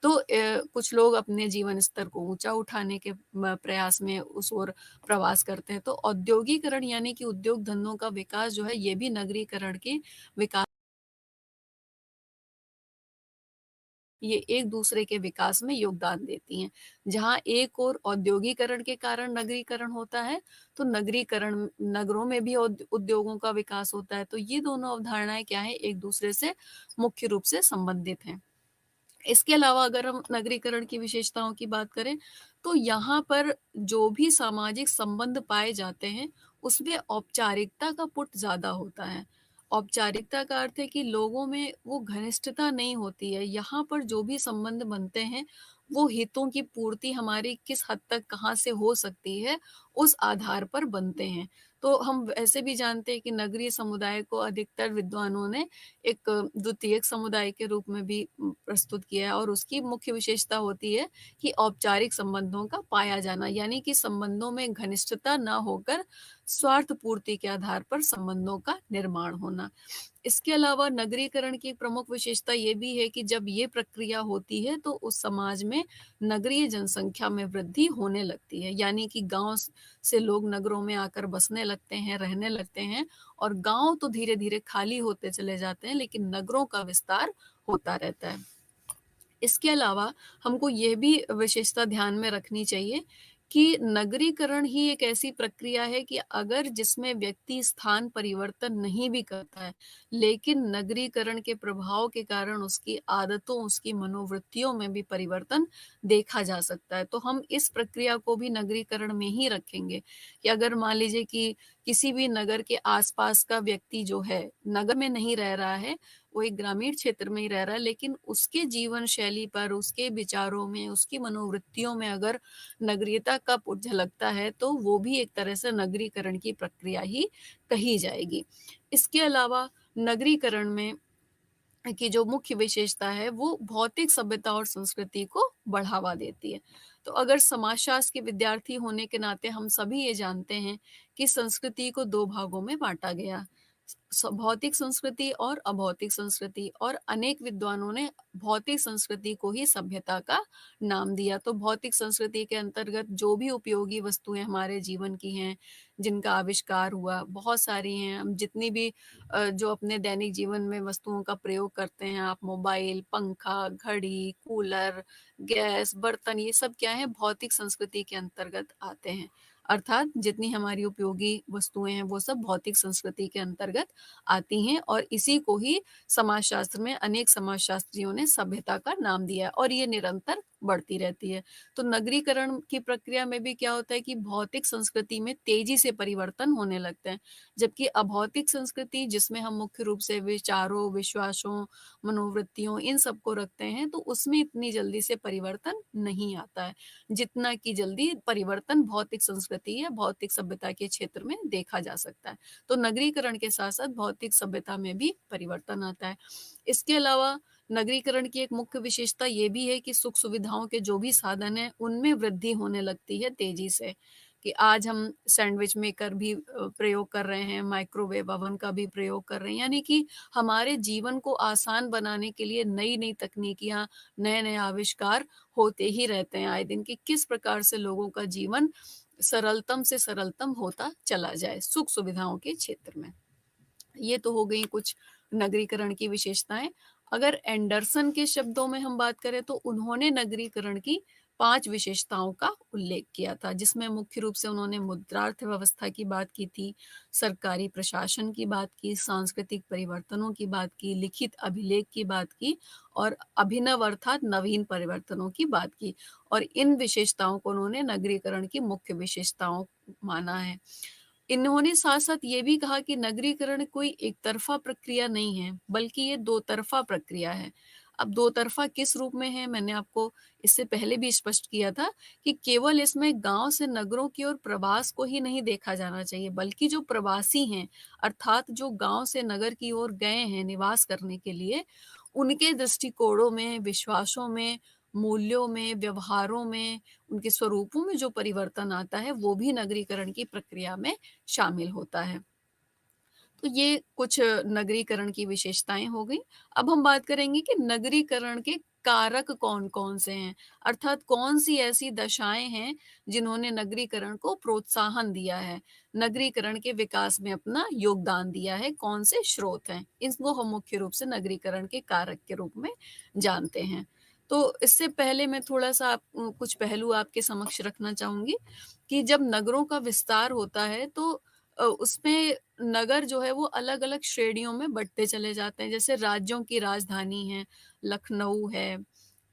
तो कुछ लोग अपने जीवन स्तर को ऊँचा उठाने के प्रयास में उस ओर प्रवास करते हैं। तो औद्योगीकरण यानी कि उद्योग धंधों का विकास जो है ये भी नगरीकरण के विकास, ये एक दूसरे के विकास में योगदान देती हैं। जहाँ एक ओर औद्योगीकरण के कारण नगरीकरण होता है, तो नगरीकरण नगरों में भी उद्योगों का विकास होता है। तो ये दोनों अवधारणाएँ क्या हैं, एक दूसरे से मुख्य रूप से संबंधित हैं। इसके अलावा अगर हम नगरीकरण की विशेषताओं की बात करें, तो यहाँ पर जो भी सामाजिक संबंध पाए जाते हैं, उसमें औपचारिकता का पुट ज़्यादा होता है। औपचारिकता का अर्थ है कि लोगों में वो घनिष्ठता नहीं होती है। यहाँ पर जो भी संबंध बनते हैं, वो हितों की पूर्ति हमारी किस हद तक कहाँ से हो सकती है, उस आधार पर बनते हैं। तो हम ऐसे भी जानते हैं कि नगरीय समुदाय को अधिकतर विद्वानों ने एक द्वितीयक समुदाय के रूप में भी प्रस्तुत किया है, और उसकी मुख्य विशेषता होती है कि औपचारिक संबंधों का पाया जाना, यानी कि संबंधों में घनिष्ठता ना होकर स्वार्थ पूर्ति के आधार पर संबंधों का निर्माण होना। इसके अलावा नगरीकरण की एक प्रमुख विशेषता ये भी है कि जब ये प्रक्रिया होती है तो उस समाज में नगरीय जनसंख्या में वृद्धि होने लगती है, यानी कि गांव से लोग नगरों में आकर बसने लगते हैं, रहने लगते हैं, और गांव तो धीरे धीरे खाली होते चले जाते हैं, लेकिन नगरों का विस्तार होता रहता है। इसके अलावा हमको ये भी विशेषता ध्यान में रखनी चाहिए कि नगरीकरण ही एक ऐसी प्रक्रिया है कि अगर जिसमें व्यक्ति स्थान परिवर्तन नहीं भी करता है, लेकिन नगरीकरण के प्रभाव के कारण उसकी आदतों, उसकी मनोवृत्तियों में भी परिवर्तन देखा जा सकता है। तो हम इस प्रक्रिया को भी नगरीकरण में ही रखेंगे कि अगर मान लीजिए कि किसी भी नगर के आसपास का व्यक्ति जो है, नगर में नहीं रह रहा है, वो एक ग्रामीण क्षेत्र में ही रह रहा है, लेकिन उसके जीवन शैली पर, उसके विचारों में, उसकी मनोवृत्तियों में अगर नगरीयता का पुट झलकता है, तो वो भी एक तरह से नगरीकरण की प्रक्रिया ही कही जाएगी। इसके अलावा नगरीकरण में की जो मुख्य विशेषता है, वो भौतिक सभ्यता और संस्कृति को बढ़ावा देती है। तो अगर समाजशास्त्र के विद्यार्थी होने के नाते हम सभी ये जानते हैं कि संस्कृति को 2 भागों में बाँटा गया, भौतिक संस्कृति और अभौतिक संस्कृति, और अनेक विद्वानों ने भौतिक संस्कृति को ही सभ्यता का नाम दिया। तो भौतिक संस्कृति के अंतर्गत जो भी उपयोगी वस्तुएं हमारे जीवन की हैं, जिनका आविष्कार हुआ, बहुत सारी हैं। हम जितनी भी जो अपने दैनिक जीवन में वस्तुओं का प्रयोग करते हैं, आप मोबाइल, पंखा, घड़ी, कूलर, गैस, बर्तन, ये सब क्या है, भौतिक संस्कृति के अंतर्गत आते हैं। अर्थात जितनी हमारी उपयोगी वस्तुएं हैं, वो सब भौतिक संस्कृति के अंतर्गत आती हैं, और इसी को ही समाजशास्त्र में अनेक समाजशास्त्रियों ने सभ्यता का नाम दिया है, और ये निरंतर बढ़ती रहती है। तो नगरीकरण की प्रक्रिया में भी क्या होता है कि भौतिक संस्कृति में तेजी से परिवर्तन होने लगते हैं, जबकि अभौतिक संस्कृति, जिसमें हम मुख्य रूप से विचारों, विश्वासों, मनोवृत्तियों, इन सब को रखते हैं, तो उसमें इतनी जल्दी से परिवर्तन नहीं आता है, जितना कि जल्दी परिवर्तन भौतिक संस्कृति या भौतिक सभ्यता के क्षेत्र में देखा जा सकता है। तो नगरीकरण के साथ साथ भौतिक सभ्यता में भी परिवर्तन आता है। इसके अलावा नगरीकरण की एक मुख्य विशेषता ये भी है कि सुख सुविधाओं के जो भी साधन हैं, उनमें वृद्धि होने लगती है तेजी से, कि आज हम सैंडविच मेकर भी प्रयोग कर रहे हैं, माइक्रोवेव ओवन का भी प्रयोग कर रहे हैं, यानी कि हमारे जीवन को आसान बनाने के लिए नई नई तकनीकियां, नए नए आविष्कार होते ही रहते हैं आए दिन, कि किस प्रकार से लोगों का जीवन सरलतम से सरलतम होता चला जाए सुख सुविधाओं के क्षेत्र में। ये तो हो गई कुछ नगरीकरण की विशेषताएं। अगर एंडरसन के शब्दों में हम बात करें, तो उन्होंने नगरीकरण की 5 विशेषताओं का उल्लेख किया था, जिसमें मुख्य रूप से उन्होंने मुद्रार्थ व्यवस्था की बात की थी, सरकारी प्रशासन की बात की, सांस्कृतिक परिवर्तनों की बात की, लिखित अभिलेख की बात की, और अभिनव अर्थात नवीन परिवर्तनों की बात की। और इन विशेषताओं को उन्होंने नगरीकरण की मुख्य विशेषताओं माना है। इन्होंने साथ-साथ ये भी कहा कि नगरीकरण कोई एक तरफ़ा प्रक्रिया नहीं है, बल्कि ये दो तरफ़ा प्रक्रिया है। अब दो तरफ़ा किस रूप में है, मैंने आपको इससे पहले भी स्पष्ट किया था कि केवल इसमें गाँव से नगरों की ओर प्रवास को ही नहीं देखा जाना चाहिए, बल्कि जो प्रवासी हैं, अर्थात जो गाँव से नगर की ओर गए हैं निवास करने के लिए, उनके दृष्टिकोणों में, विश्वासों में, मूल्यों में, व्यवहारों में, उनके स्वरूपों में जो परिवर्तन आता है, वो भी नगरीकरण की प्रक्रिया में शामिल होता है। तो ये कुछ नगरीकरण की विशेषताएं हो गई। अब हम बात करेंगे कि नगरीकरण के कारक कौन-कौन से हैं, अर्थात कौन-सी ऐसी दशाएं हैं जिन्होंने नगरीकरण को प्रोत्साहन दिया है, नगरीकरण के विकास में अपना योगदान दिया है, कौन से स्रोत हैं। इनको हम मुख्य रूप से नगरीकरण के कारक के रूप में जानते हैं। तो इससे पहले मैं थोड़ा-सा कुछ पहलू आपके समक्ष रखना चाहूँगी कि जब नगरों का विस्तार होता है, तो उसमें नगर जो है वो अलग-अलग श्रेणियों में बँटते चले जाते हैं। जैसे राज्यों की राजधानी है, लखनऊ है,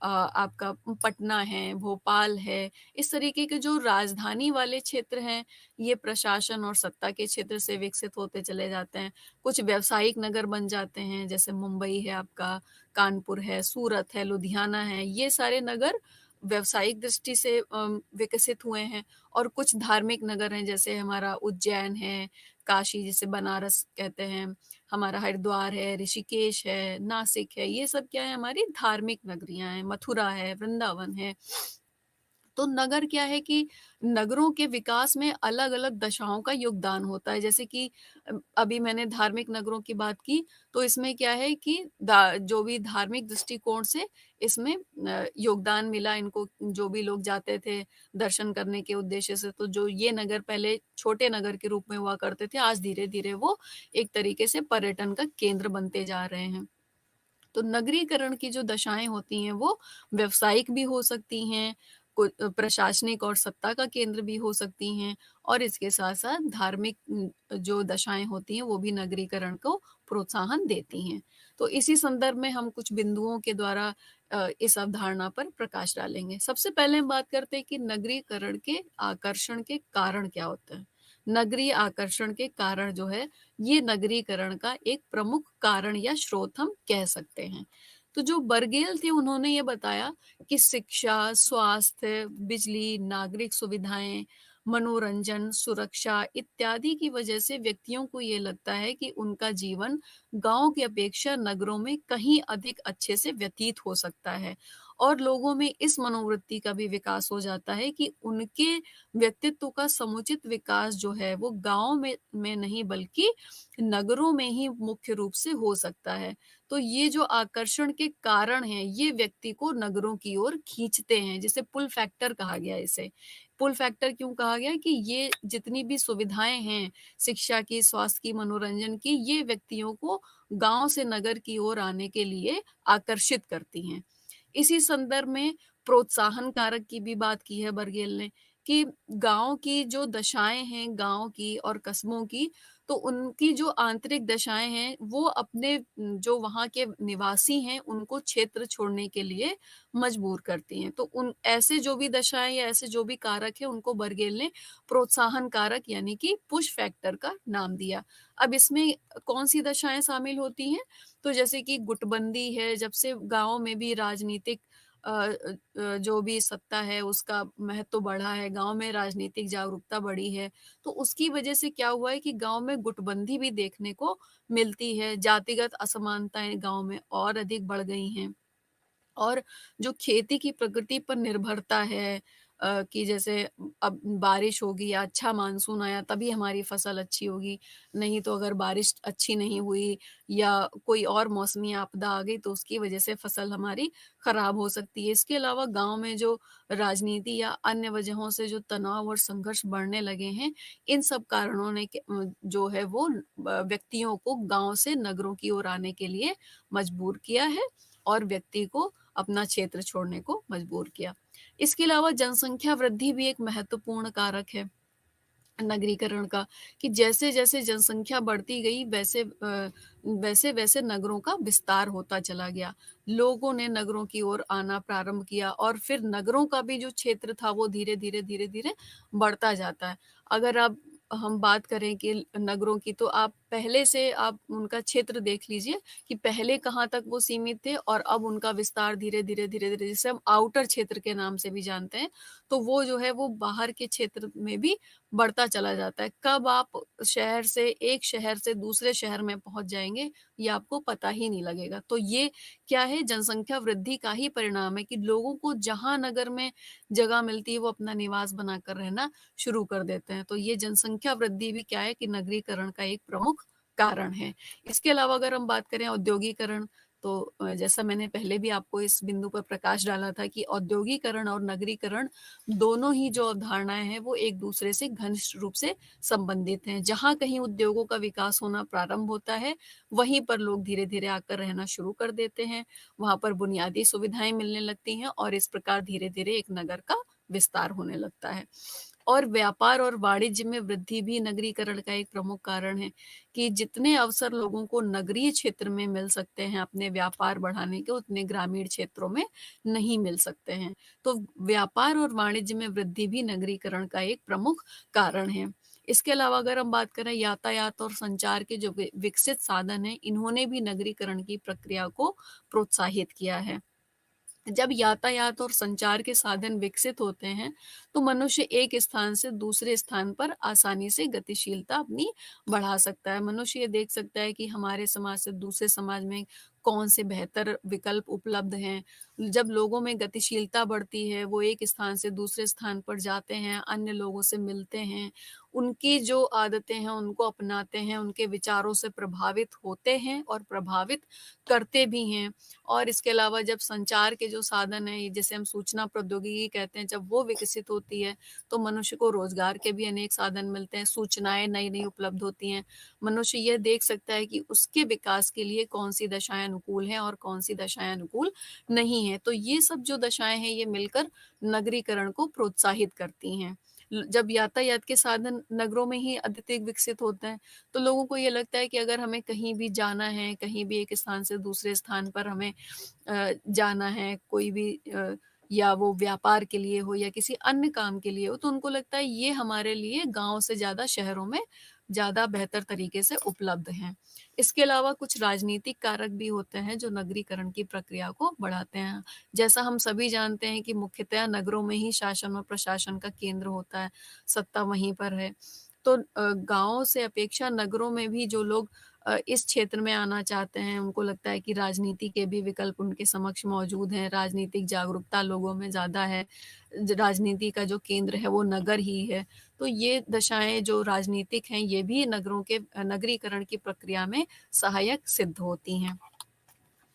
आपका पटना है, भोपाल है, इस तरीके के जो राजधानी वाले क्षेत्र हैं, ये प्रशासन और सत्ता के क्षेत्र से विकसित होते चले जाते हैं। कुछ व्यावसायिक नगर बन जाते हैं, जैसे मुंबई है आपका, कानपुर है, सूरत है, लुधियाना है, ये सारे नगर व्यावसायिक दृष्टि से विकसित हुए हैं। और कुछ धार्मिक नगर हैं, जैसे हमारा उज्जैन है, काशी जिसे बनारस कहते हैं, हमारा हरिद्वार है, ऋषिकेश है, नासिक है, ये सब क्या है, हमारी धार्मिक नगरियां हैं, मथुरा है, वृंदावन है। तो नगर क्या है कि नगरों के विकास में अलग-अलग दशाओं का योगदान होता है। जैसे कि अभी मैंने धार्मिक नगरों की बात की, तो इसमें क्या है कि जो भी धार्मिक दृष्टिकोण से इसमें योगदान मिला इनको, जो भी लोग जाते थे दर्शन करने के उद्देश्य से, तो जो ये नगर पहले छोटे नगर के रूप में हुआ करते थे, आज धीरे-धीरे वो एक तरीके से पर्यटन का केंद्र बनते जा रहे हैं। तो नगरीकरण की जो दशाएँ होती हैं वो व्यावसायिक भी हो सकती हैं, प्रशासनिक और सत्ता का केंद्र भी हो सकती हैं, और इसके साथ-साथ धार्मिक जो दशाएँ होती हैं वो भी नगरीकरण को प्रोत्साहन देती हैं। तो इसी संदर्भ में हम कुछ बिंदुओं के द्वारा इस अवधारणा पर प्रकाश डालेंगे। सबसे पहले हम बात करते हैं कि नगरीकरण के आकर्षण के कारण क्या होते हैं? नगरीय आकर्षण के कारण जो है, ये नगरीकरण का एक प्रमुख कारण या स्रोत हम कह सकते हैं। तो जो बर्गेल थे उन्होंने ये बताया कि शिक्षा, स्वास्थ्य, बिजली, नागरिक सुविधाएं, मनोरंजन, सुरक्षा इत्यादि की वजह से व्यक्तियों को ये लगता है कि उनका जीवन गांव की अपेक्षा नगरों में कहीं अधिक अच्छे से व्यतीत हो सकता है। और लोगों में इस मनोवृत्ति का भी विकास हो जाता है कि उनके व्यक्तित्व का समुचित विकास जो है वो गाँव में नहीं बल्कि नगरों में ही मुख्य रूप से हो सकता है। तो ये जो आकर्षण के कारण हैं, ये व्यक्ति को नगरों की ओर खींचते हैं, जिसे पुल फैक्टर कहा गया है इसे। पुल फैक्टर क्यों कहा गया है कि ये जितनी भी सुविधाएँ हैं, शिक्षा की, स्वास्थ्य की, मनोरंजन की, ये व्यक्तियों को गाँव से नगर की ओर आने के लिए आकर्षित करती हैं। इसी संदर्भ में प्रोत्साहन कारक की भी बात की है बर्गेल ने कि गाँव की जो दशाएँ हैं, गाँव की और कस्बों की, तो उनकी जो आंतरिक दशाएँ हैं, वो अपने जो वहाँ के निवासी हैं, उनको क्षेत्र छोड़ने के लिए मजबूर करती हैं। तो उन ऐसे जो भी दशाएँ या ऐसे जो भी कारक हैं, उनको बर्गेल ने प्रोत्साहन कारक यानी कि पुश फैक्टर का नाम दिया। अब इसमें कौन-सी दशाएँ शामिल होती हैं? तो जैसे कि गुटबंदी है, जब से गाँव में भी राजनीतिक जो भी सत्ता है उसका महत्व बढ़ा है, गाँव में राजनीतिक जागरूकता बढ़ी है, तो उसकी वजह से क्या हुआ है कि गाँव में गुटबंदी भी देखने को मिलती है, जातिगत असमानताएँ गाँव में और अधिक बढ़ गई हैं। और जो खेती की प्रकृति पर निर्भरता है कि जैसे अब बारिश होगी या अच्छा मानसून आया तभी हमारी फसल अच्छी होगी, नहीं तो अगर बारिश अच्छी नहीं हुई या कोई और मौसमी आपदा आ गई तो उसकी वजह से फसल हमारी खराब हो सकती है। इसके अलावा गाँव में जो राजनीति या अन्य वजहों से जो तनाव और संघर्ष बढ़ने लगे हैं, इन सब कारणों ने जो है वो व्यक्तियों को गाँव से नगरों की ओर आने के लिए मजबूर किया है और व्यक्ति को अपना क्षेत्र छोड़ने को मजबूर किया। इसके अलावा जनसंख्या वृद्धि भी एक महत्वपूर्ण कारक है नगरीकरण का कि जैसे-जैसे जनसंख्या बढ़ती गई वैसे-वैसे नगरों का विस्तार होता चला गया। लोगों ने नगरों की ओर आना प्रारंभ किया और फिर नगरों का भी जो क्षेत्र था वो धीरे-धीरे, धीरे-धीरे बढ़ता जाता है। अगर आप हम बात करें कि नगरों की तो आप पहले से आप उनका क्षेत्र देख लीजिए कि पहले कहाँ तक वो सीमित थे और अब उनका विस्तार धीरे-धीरे, धीरे-धीरे जिसे हम आउटर क्षेत्र के नाम से भी जानते हैं, तो वो जो है वो बाहर के क्षेत्र में भी बढ़ता चला जाता है। कब आप एक शहर से दूसरे शहर में पहुँच जाएँगे, ये आपको पता ही नहीं लगेगा। तो ये क्या है जनसंख्या वृद्धि का ही परिणाम है कि लोगों को जहाँ नगर में जगह मिलती है, वो अपना निवास बनाकर रहना शुरू कर देते हैं। तो ये जनसंख्या वृद्धि भी क्या है कि नगरीकरण का एक प्रमुख कारण है। इसके अलावा अगर हम बात करें औद्योगीकरण तो जैसा मैंने पहले भी आपको इस बिंदु पर प्रकाश डाला था कि औद्योगीकरण और नगरीकरण दोनों ही जो अवधारणाएँ हैं वो एक दूसरे से घनिष्ठ रूप से संबंधित हैं। जहाँ कहीं उद्योगों का विकास होना प्रारंभ होता है, वहीं पर लोग धीरे-धीरे आकर रहना शुरू कर देते हैं। वहाँ पर बुनियादी सुविधाएँ मिलने लगती हैं और इस प्रकार धीरे-धीरे एक नगर का विस्तार होने लगता है। और व्यापार और वाणिज्य में वृद्धि भी नगरीकरण का एक प्रमुख कारण है कि जितने अवसर लोगों को नगरीय क्षेत्र में मिल सकते हैं अपने व्यापार बढ़ाने के, उतने ग्रामीण क्षेत्रों में नहीं मिल सकते हैं। तो व्यापार और वाणिज्य में वृद्धि भी नगरीकरण का एक प्रमुख कारण है। इसके अलावा अगर हम बात करें यातायात और संचार के जो विकसित साधन हैं, इन्होंने भी नगरीकरण की प्रक्रिया को प्रोत्साहित किया है। जब यातायात और संचार के साधन विकसित होते हैं, तो मनुष्य एक स्थान से दूसरे स्थान पर आसानी से गतिशीलता अपनी बढ़ा सकता है। मनुष्य ये देख सकता है कि हमारे समाज से दूसरे समाज में कौन से बेहतर विकल्प उपलब्ध हैं। जब लोगों में गतिशीलता बढ़ती है, वो एक स्थान से दूसरे स्थान पर जाते हैं, अन्य लोगों से मिलते हैं, उनकी जो आदतें हैं, उनको अपनाते हैं, उनके विचारों से प्रभावित होते हैं और प्रभावित करते भी हैं। और इसके अलावा जब संचार के जो साधन हैं, जिसे हम सूचना प्रौद्योगिकी कहते हैं, जब वो विकसित होती है, तो मनुष्य को रोजगार के भी अनेक साधन मिलते हैं, सूचनाएँ नई-नई उपलब्ध होती हैं। मनुष्य यह देख सकता है कि उसके विकास के लिए कौन-सी दशाएँ अनुकूल हैं और कौन-सी दशाएँ अनुकूल नहीं हैं। तो ये सब जो दशाएँ हैं, ये मिलकर नगरीकरण को प्रोत्साहित करती हैं। जब यातायात के साधन नगरों में ही अत्यधिक विकसित होते हैं, तो लोगों को ये लगता है कि अगर हमें कहीं भी जाना है, कहीं भी एक स्थान से दूसरे स्थान पर हमें जाना है, कोई भी या वो व्यापार के लिए हो या किसी अन्य काम के लिए हो, तो उनको लगता है ये हमारे लिए गाँव से ज़्यादा शहरों में ज़्यादा बेहतर तरीके से उपलब्ध हैं। इसके अलावा कुछ राजनीतिक कारक भी होते हैं जो नगरीकरण की प्रक्रिया को बढ़ाते हैं। जैसा हम सभी जानते हैं कि मुख्यतः नगरों में ही शासन और प्रशासन का केंद्र होता है, सत्ता वहीं पर है। तो गाँव से अपेक्षा नगरों में भी जो लोग इस क्षेत्र में आना चाहते हैं, उनको लगता है कि राजनीति के भी विकल्प उनके समक्ष मौजूद हैं, राजनीतिक जागरूकता लोगों में ज़्यादा है, राजनीति का जो केंद्र है वो नगर ही है। तो ये दशाएँ जो राजनीतिक हैं, ये भी नगरों के नगरीकरण की प्रक्रिया में सहायक सिद्ध होती हैं।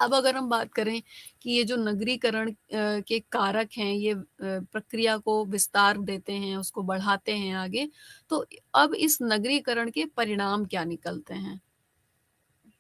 अब अगर हम बात करें कि ये जो नगरीकरण के कारक हैं, ये प्रक्रिया को विस्तार देते हैं, उसको बढ़ाते हैं आगे, तो अब इस नगरीकरण के परिणाम क्या निकलते हैं?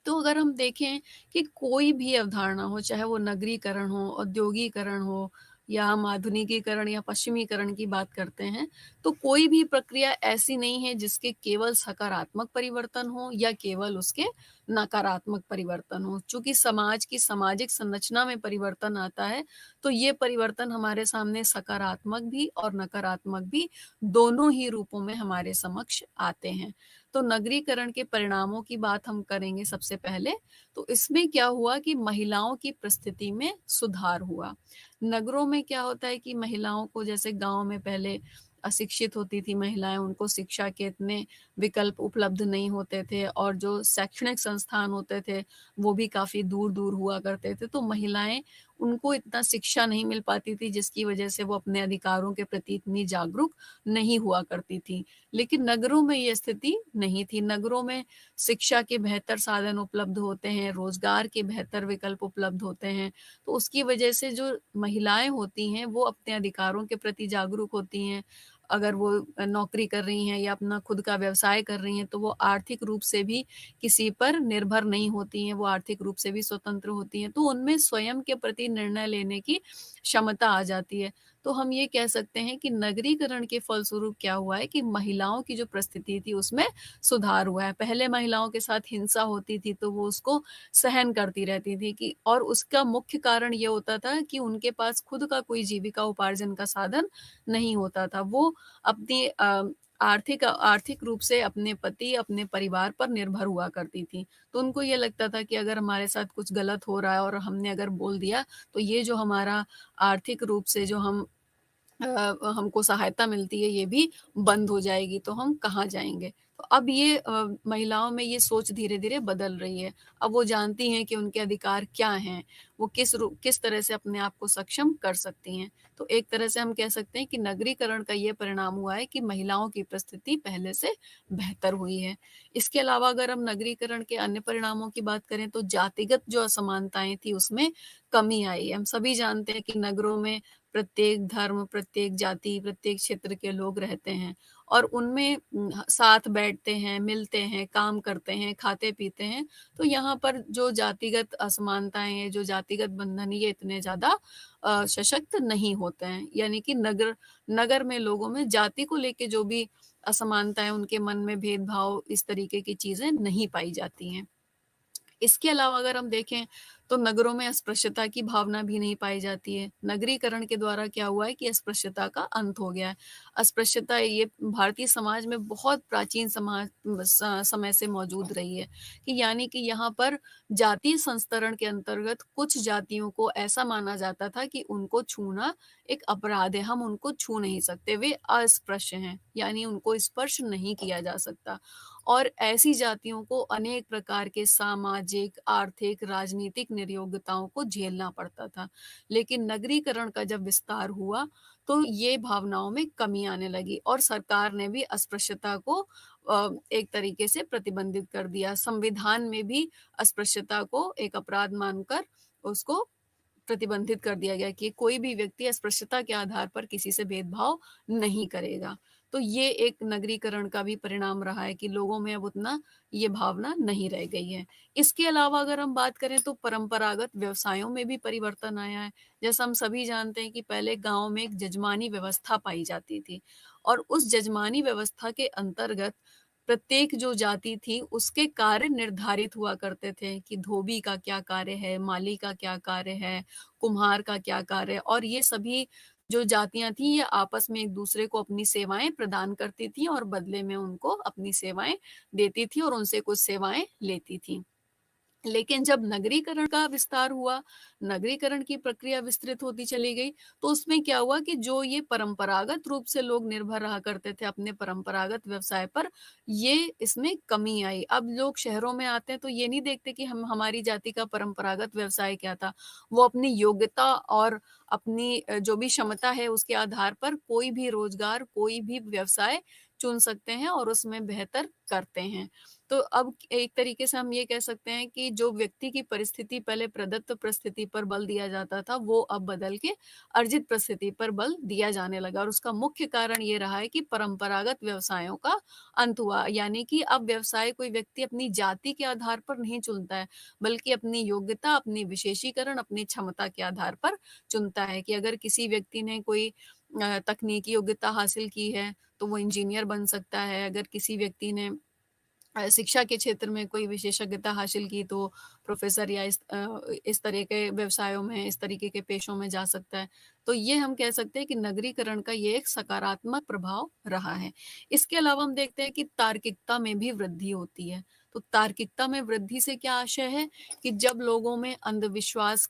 तो अगर हम देखें कि कोई भी अवधारणा हो, चाहे वो नगरीकरण हो, औद्योगीकरण हो या हम आधुनिकीकरण या पश्चिमीकरण की बात करते हैं, तो कोई भी प्रक्रिया ऐसी नहीं है जिसके केवल सकारात्मक परिवर्तन हो या केवल उसके नकारात्मक परिवर्तन हो। चूँकि समाज की सामाजिक संरचना में परिवर्तन आता है, तो ये परिवर्तन हमारे सामने सकारात्मक भी और नकारात्मक भी दोनों ही रूपों में हमारे समक्ष आते हैं। तो नगरीकरण के परिणामों की बात हम करेंगे सबसे पहले, तो इसमें क्या हुआ कि महिलाओं की परिस्थिति में सुधार हुआ। नगरों में क्या होता है कि महिलाओं को जैसे गाँव में पहले अशिक्षित होती थी महिलाएँ, उनको शिक्षा के इतने विकल्प उपलब्ध नहीं होते थे और जो शैक्षणिक संस्थान होते थे, वो भी काफ़ी दूर-दूर हुआ करते थे। तो महिलाएँ उनको इतना शिक्षा नहीं मिल पाती थी जिसकी वजह से वो अपने अधिकारों के प्रति इतनी जागरूक नहीं हुआ करती थीं। लेकिन नगरों में ये स्थिति नहीं थी। नगरों में शिक्षा के बेहतर साधन उपलब्ध होते हैं, रोज़गार के बेहतर विकल्प उपलब्ध होते हैं। तो उसकी वजह से जो महिलाएँ होती हैं, वो अपने अधिकारों के प्रति जागरूक होती हैं। अगर वो नौकरी कर रही हैं या अपना खुद का व्यवसाय कर रही हैं, तो वो आर्थिक रूप से भी किसी पर निर्भर नहीं होती हैं, वो आर्थिक रूप से भी स्वतंत्र होती हैं। तो उनमें स्वयं के प्रति निर्णय लेने की क्षमता आ जाती है। तो हम ये कह सकते हैं कि नगरीकरण के फलस्वरूप क्या हुआ है कि महिलाओं की जो परिस्थिति थी उसमें सुधार हुआ है। पहले महिलाओं के साथ हिंसा होती थी तो वो उसको सहन करती रहती थी कि और उसका मुख्य कारण ये होता था कि उनके पास खुद का कोई जीविका उपार्जन का साधन नहीं होता था। वो अपनी आर्थिक आर्थिक रूप से अपने पति, अपने परिवार पर निर्भर हुआ करती थीं। तो उनको ये लगता था कि अगर हमारे साथ कुछ गलत हो रहा है और हमने अगर बोल दिया, तो ये जो हमारा आर्थिक रूप से जो हमको सहायता मिलती है ये भी बंद हो जाएगी, तो हम कहाँ जाएँगे? तो अब ये महिलाओं में ये सोच धीरे-धीरे बदल रही है। अब वो जानती हैं कि उनके अधिकार क्या हैं, वो किस तरह से अपने आप को सक्षम कर सकती हैं। तो एक तरह से हम कह सकते हैं कि नगरीकरण का ये परिणाम हुआ है कि महिलाओं की परिस्थिति पहले से बेहतर हुई है। इसके अलावा अगर हम नगरीकरण के अन्य परिणामों की बात करें तो जातिगत जो असमानताएँ थी उसमें कमी आई है। हम सभी जानते हैं कि नगरों में प्रत्येक धर्म, प्रत्येक जाति, प्रत्येक क्षेत्र के लोग रहते हैं और उनमें साथ बैठते हैं, मिलते हैं, काम करते हैं, खाते-पीते हैं। तो यहाँ पर जो जातिगत असमानताएँ हैं, जो जातिगत बंधन ये इतने ज़्यादा सशक्त नहीं होते हैं। यानी कि नगर नगर में लोगों में जाति को लेके जो भी असमानताएँ, उनके मन में भेदभाव, इस तरीके की चीज़ें नहीं पाई जाती हैं। इसके अलावा अगर हम देखें तो नगरों में अस्पृश्यता की भावना भी नहीं पाई जाती है। नगरीकरण के द्वारा क्या हुआ है कि अस्पृश्यता का अंत हो गया है। अस्पृश्यता ये भारतीय समाज में बहुत प्राचीन समय से मौजूद रही है कि यानी कि यहाँ पर जातीय संस्तरण के अंतर्गत कुछ जातियों को ऐसा माना जाता था कि उनको छूना एक अपराध है, हम उनको छू नहीं सकते, वे अस्पृश्य हैं, यानी उनको स्पर्श नहीं किया जा सकता। और ऐसी जातियों को अनेक प्रकार के सामाजिक, आर्थिक, राजनीतिक निर्योग्यताओं को झेलना पड़ता था। लेकिन नगरीकरण का जब विस्तार हुआ, तो ये भावनाओं में कमी आने लगी और सरकार ने भी अस्पृश्यता को एक तरीके से प्रतिबंधित कर दिया। संविधान में भी अस्पृश्यता को एक अपराध मानकर उसको प्रतिबंधित कर दिया गया कि कोई भी व्यक्ति अस्पृश्यता के आधार पर किसी से भेदभाव नहीं करेगा। तो ये एक नगरीकरण का भी परिणाम रहा है कि लोगों में अब उतना ये भावना नहीं रह गई है। इसके अलावा अगर हम बात करें तो परंपरागत व्यवसायों में भी परिवर्तन आया है। जैसा हम सभी जानते हैं कि पहले गाँव में एक जजमानी व्यवस्था पाई जाती थी और उस जजमानी व्यवस्था के अंतर्गत प्रत्येक जो जाति थी उसके कार्य निर्धारित हुआ करते थे कि धोबी का क्या कार्य है, माली का क्या कार्य है, कुम्हार का क्या कार्य है और ये सभी जो जातियाँ थीं ये आपस में एक-दूसरे को अपनी सेवाएँ प्रदान करती थीं और बदले में उनको अपनी सेवाएँ देती थीं और उनसे कुछ सेवाएँ लेती थीं। लेकिन जब नगरीकरण का विस्तार हुआ, नगरीकरण की प्रक्रिया विस्तृत होती चली गई, तो उसमें क्या हुआ कि जो ये परंपरागत रूप से लोग निर्भर रहा करते थे अपने परंपरागत व्यवसाय पर, ये इसमें कमी आई। अब लोग शहरों में आते हैं तो ये नहीं देखते कि हम हमारी जाति का परंपरागत व्यवसाय क्या था। वो अपनी योग्यता और अपनी जो भी क्षमता है उसके आधार पर कोई भी रोज़गार, कोई भी व्यवसाय चुन सकते हैं और उसमें बेहतर करते हैं। तो अब एक तरीके से हम ये कह सकते हैं कि जो व्यक्ति की परिस्थिति पहले प्रदत्त परिस्थिति पर बल दिया जाता था, वो अब बदल के अर्जित परिस्थिति पर बल दिया जाने लगा और उसका मुख्य कारण ये रहा है कि परंपरागत व्यवसायों का अंत हुआ। यानी कि अब व्यवसाय कोई व्यक्ति अपनी जाति के आधार पर नहीं चुनता है, बल्कि अपनी योग्यता, अपनी विशेषीकरण, अपनी क्षमता के आधार पर चुनता है कि अगर किसी व्यक्ति ने कोई तकनीकी योग्यता हासिल की है, तो वो इंजीनियर बन सकता है। अगर किसी व्यक्ति ने शिक्षा के क्षेत्र में कोई विशेषज्ञता हासिल की तो प्रोफ़ेसर या इस तरह के व्यवसायों में, इस तरीके के पेशों में जा सकता है। तो ये हम कह सकते हैं कि नगरीकरण का ये एक सकारात्मक प्रभाव रहा है। इसके अलावा हम देखते हैं कि तार्किकता में भी वृद्धि होती है। तो तार्किकता में वृद्धि से क्या आशय है कि जब लोगों में अंधविश्वास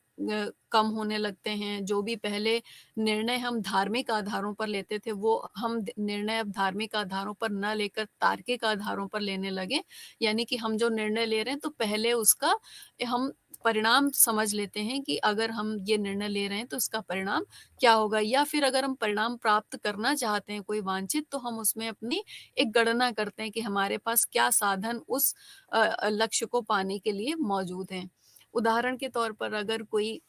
कम होने लगते हैं, जो भी पहले निर्णय हम धार्मिक आधारों पर लेते थे, वो हम निर्णय अब धार्मिक आधारों पर न लेकर तार्किक आधारों पर लेने लगे। यानी कि हम जो निर्णय ले रहे हैं, तो पहले उसका हम परिणाम समझ लेते हैं कि अगर हम ये निर्णय ले रहे हैं, तो इसका परिणाम क्या होगा? या फिर अगर हम परिणाम प्राप्त करना चाहते हैं कोई वांछित, तो हम उसमें अपनी एक गणना करते हैं कि हमारे पास क्या साधन उस लक्ष्य को पाने के लिए मौजूद हैं। उदाहरण के तौर पर अगर कोई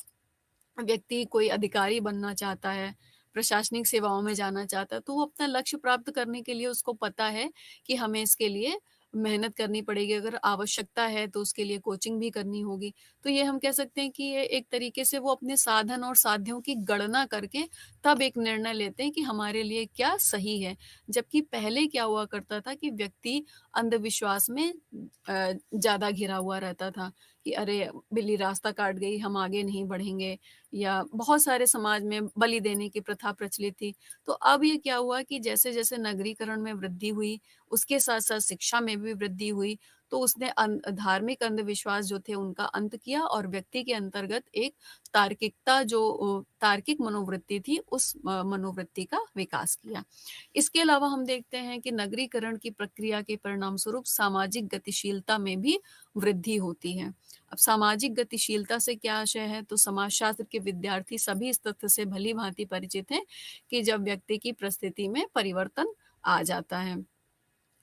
व्यक्ति कोई अधिकारी बनना चाहता है, प्रशासनिक सेवाओं में जाना चाहता है, तो वो अपना लक्ष्य प्राप्त करने के लिए उसको पता है कि हमें इसके लिए मेहनत करनी पड़ेगी, अगर आवश्यकता है तो उसके लिए कोचिंग भी करनी होगी। तो ये हम कह सकते हैं कि ये एक तरीके से वो अपने साधन और साध्यों की गणना करके तब एक निर्णय लेते हैं कि हमारे लिए क्या सही है। जबकि पहले क्या हुआ करता था कि व्यक्ति अंधविश्वास में ज़्यादा घिरा हुआ रहता था कि अरे! बिल्ली रास्ता काट गई, हम आगे नहीं बढ़ेंगे या बहुत सारे समाज में बलि देने की प्रथा प्रचलित थी। तो अब ये क्या हुआ कि जैसे-जैसे नगरीकरण में वृद्धि हुई, उसके साथ-साथ शिक्षा में भी वृद्धि हुई, तो उसने धार्मिक अंधविश्वास जो थे उनका अंत किया और व्यक्ति के अंतर्गत एक तार्किकता जो तार्किक मनोवृत्ति थी उस मनोवृत्ति का विकास किया। इसके अलावा हम देखते हैं कि नगरीकरण की प्रक्रिया के परिणाम स्वरूप सामाजिक गतिशीलता में भी वृद्धि होती है। अब सामाजिक गतिशीलता से क्या आशय है? तो समाजशास्त्र के विद्यार्थी सभी इस तथ्य से भली-भाँति परिचित हैं कि जब व्यक्ति की परिस्थिति में परिवर्तन आ जाता है।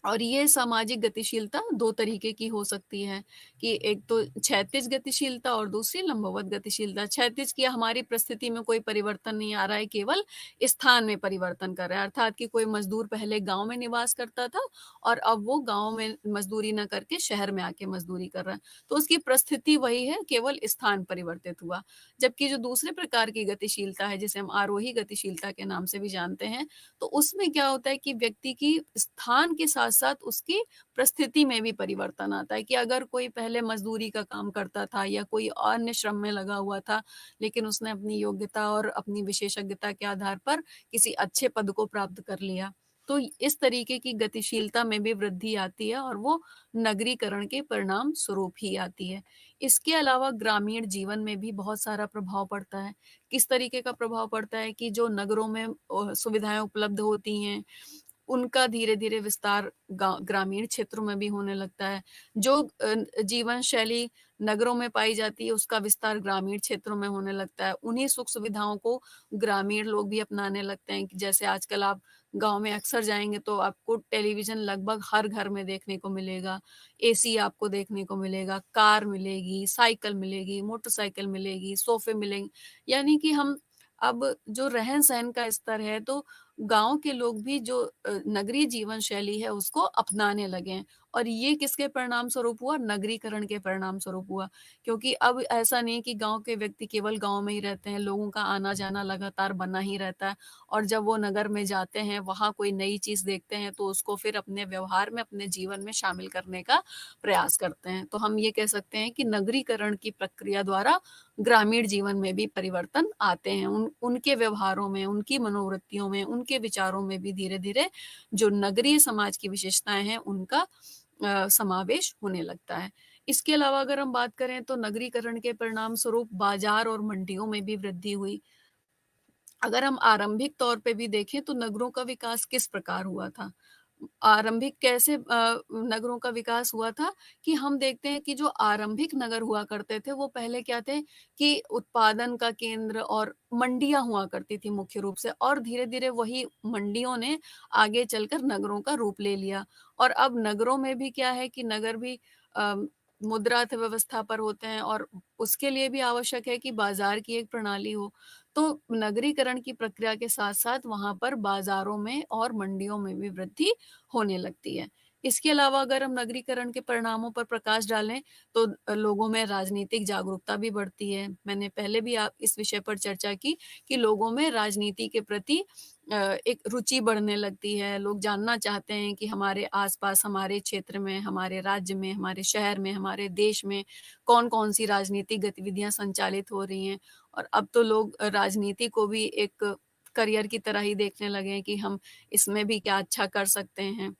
और ये सामाजिक गतिशीलता 2 तरीके की हो सकती है कि एक तो क्षैतिज गतिशीलता और दूसरी लंबवत गतिशीलता। क्षैतिज की हमारी परिस्थिति में कोई परिवर्तन नहीं आ रहा है, केवल स्थान में परिवर्तन कर रहा है। अर्थात कि कोई मज़दूर पहले गाँव में निवास करता था और अब वो गाँव में मज़दूरी ना करके शहर में आके मज़दूरी कर रहा है। तो उसकी परिस्थिति वही है, केवल स्थान परिवर्तित हुआ। जबकि जो दूसरे प्रकार की गतिशीलता है, जिसे हम आरोही गतिशीलता के नाम से भी जानते हैं, तो उसमें क्या होता है कि व्यक्ति की स्थान के साथ-साथ उसकी परिस्थिति में भी परिवर्तन आता है कि अगर कोई पहले मज़दूरी का काम करता था या कोई अन्य श्रम में लगा हुआ था, लेकिन उसने अपनी योग्यता और अपनी विशेषज्ञता के आधार पर किसी अच्छे पद को प्राप्त कर लिया। तो इस तरीके की गतिशीलता में भी वृद्धि आती है और वो नगरीकरण के परिणाम स्वरूप ही आती है। इसके अलावा ग्रामीण जीवन में भी बहुत सारा प्रभाव पड़ता है। किस तरीके का प्रभाव पड़ता है कि जो नगरों में सुविधाएँ उपलब्ध होती हैं, उनका धीरे-धीरे विस्तार ग्रामीण क्षेत्रों में भी होने लगता है। जो जीवन शैली नगरों में पाई जाती है, उसका विस्तार ग्रामीण क्षेत्रों में होने लगता है। उन्हीं सुख-सुविधाओं को ग्रामीण लोग भी अपनाने लगते हैं कि जैसे आजकल आप गाँव में अक्सर जाएँगे तो आपको टेलीविज़न लगभग हर घर में देखने को मिलेगा, एसी आपको देखने को मिलेगा, कार मिलेगी, साइकिल मिलेगी, मोटरसाइकिल मिलेगी, सोफ़े मिलेंगे। यानी कि हम अब जो रहन-सहन का स्तर है, तो गाँव के लोग भी जो नगरीय जीवन शैली है उसको अपनाने लगे हैं और ये किसके परिणाम स्वरूप हुआ? नगरीकरण के परिणाम स्वरूप हुआ। क्योंकि अब ऐसा नहीं है कि गाँव के व्यक्ति केवल गाँव में ही रहते हैं, लोगों का आना-जाना लगातार बना ही रहता है और जब वो नगर में जाते हैं, वहाँ कोई नई चीज़ देखते हैं तो उसको फिर अपने व्यवहार में, अपने जीवन में शामिल करने का प्रयास करते हैं। तो हम ये कह सकते हैं कि नगरीकरण की प्रक्रिया द्वारा ग्रामीण जीवन में भी परिवर्तन आते हैं। उनके व्यवहारों में, उनकी मनोवृत्तियों में, उनके विचारों में भी धीरे-धीरे जो नगरीय समाज की विशेषताएँ हैं, उनका समावेश होने लगता है। इसके अलावा अगर हम बात करें तो नगरीकरण के परिणाम स्वरूप बाज़ार और मंडियों में भी वृद्धि हुई। अगर हम आरंभिक तौर पे भी देखें तो नगरों का विकास किस प्रकार हुआ था? आरंभिक कैसे नगरों का विकास हुआ था कि हम देखते हैं कि जो आरंभिक नगर हुआ करते थे, वो पहले क्या थे कि उत्पादन का केंद्र और मंडियाँ हुआ करती थी मुख्य रूप से और धीरे-धीरे वही मंडियों ने आगे चलकर नगरों का रूप ले लिया। और अब नगरों में भी क्या है कि नगर भी अ, मुद्रा अर्थव्यवस्था पर होते हैं और उसके लिए भी आवश्यक है कि बाज़ार की एक प्रणाली हो। तो नगरीकरण की प्रक्रिया के साथ-साथ वहाँ पर बाज़ारों में और मंडियों में भी वृद्धि होने लगती है। इसके अलावा अगर हम नगरीकरण के परिणामों पर प्रकाश डालें, तो लोगों में राजनीतिक जागरूकता भी बढ़ती है। मैंने पहले भी आप इस विषय पर चर्चा की कि लोगों में राजनीति के प्रति एक रुचि बढ़ने लगती है। लोग जानना चाहते हैं कि हमारे आस-पास, हमारे क्षेत्र में, हमारे राज्य में, हमारे शहर में, हमारे देश में कौन-कौन सी राजनीतिक गतिविधियाँ संचालित हो रही हैं। और अब तो लोग राजनीति को भी एक करियर की तरह ही देखने लगे हैं कि हम इसमें भी क्या अच्छा कर सकते हैं।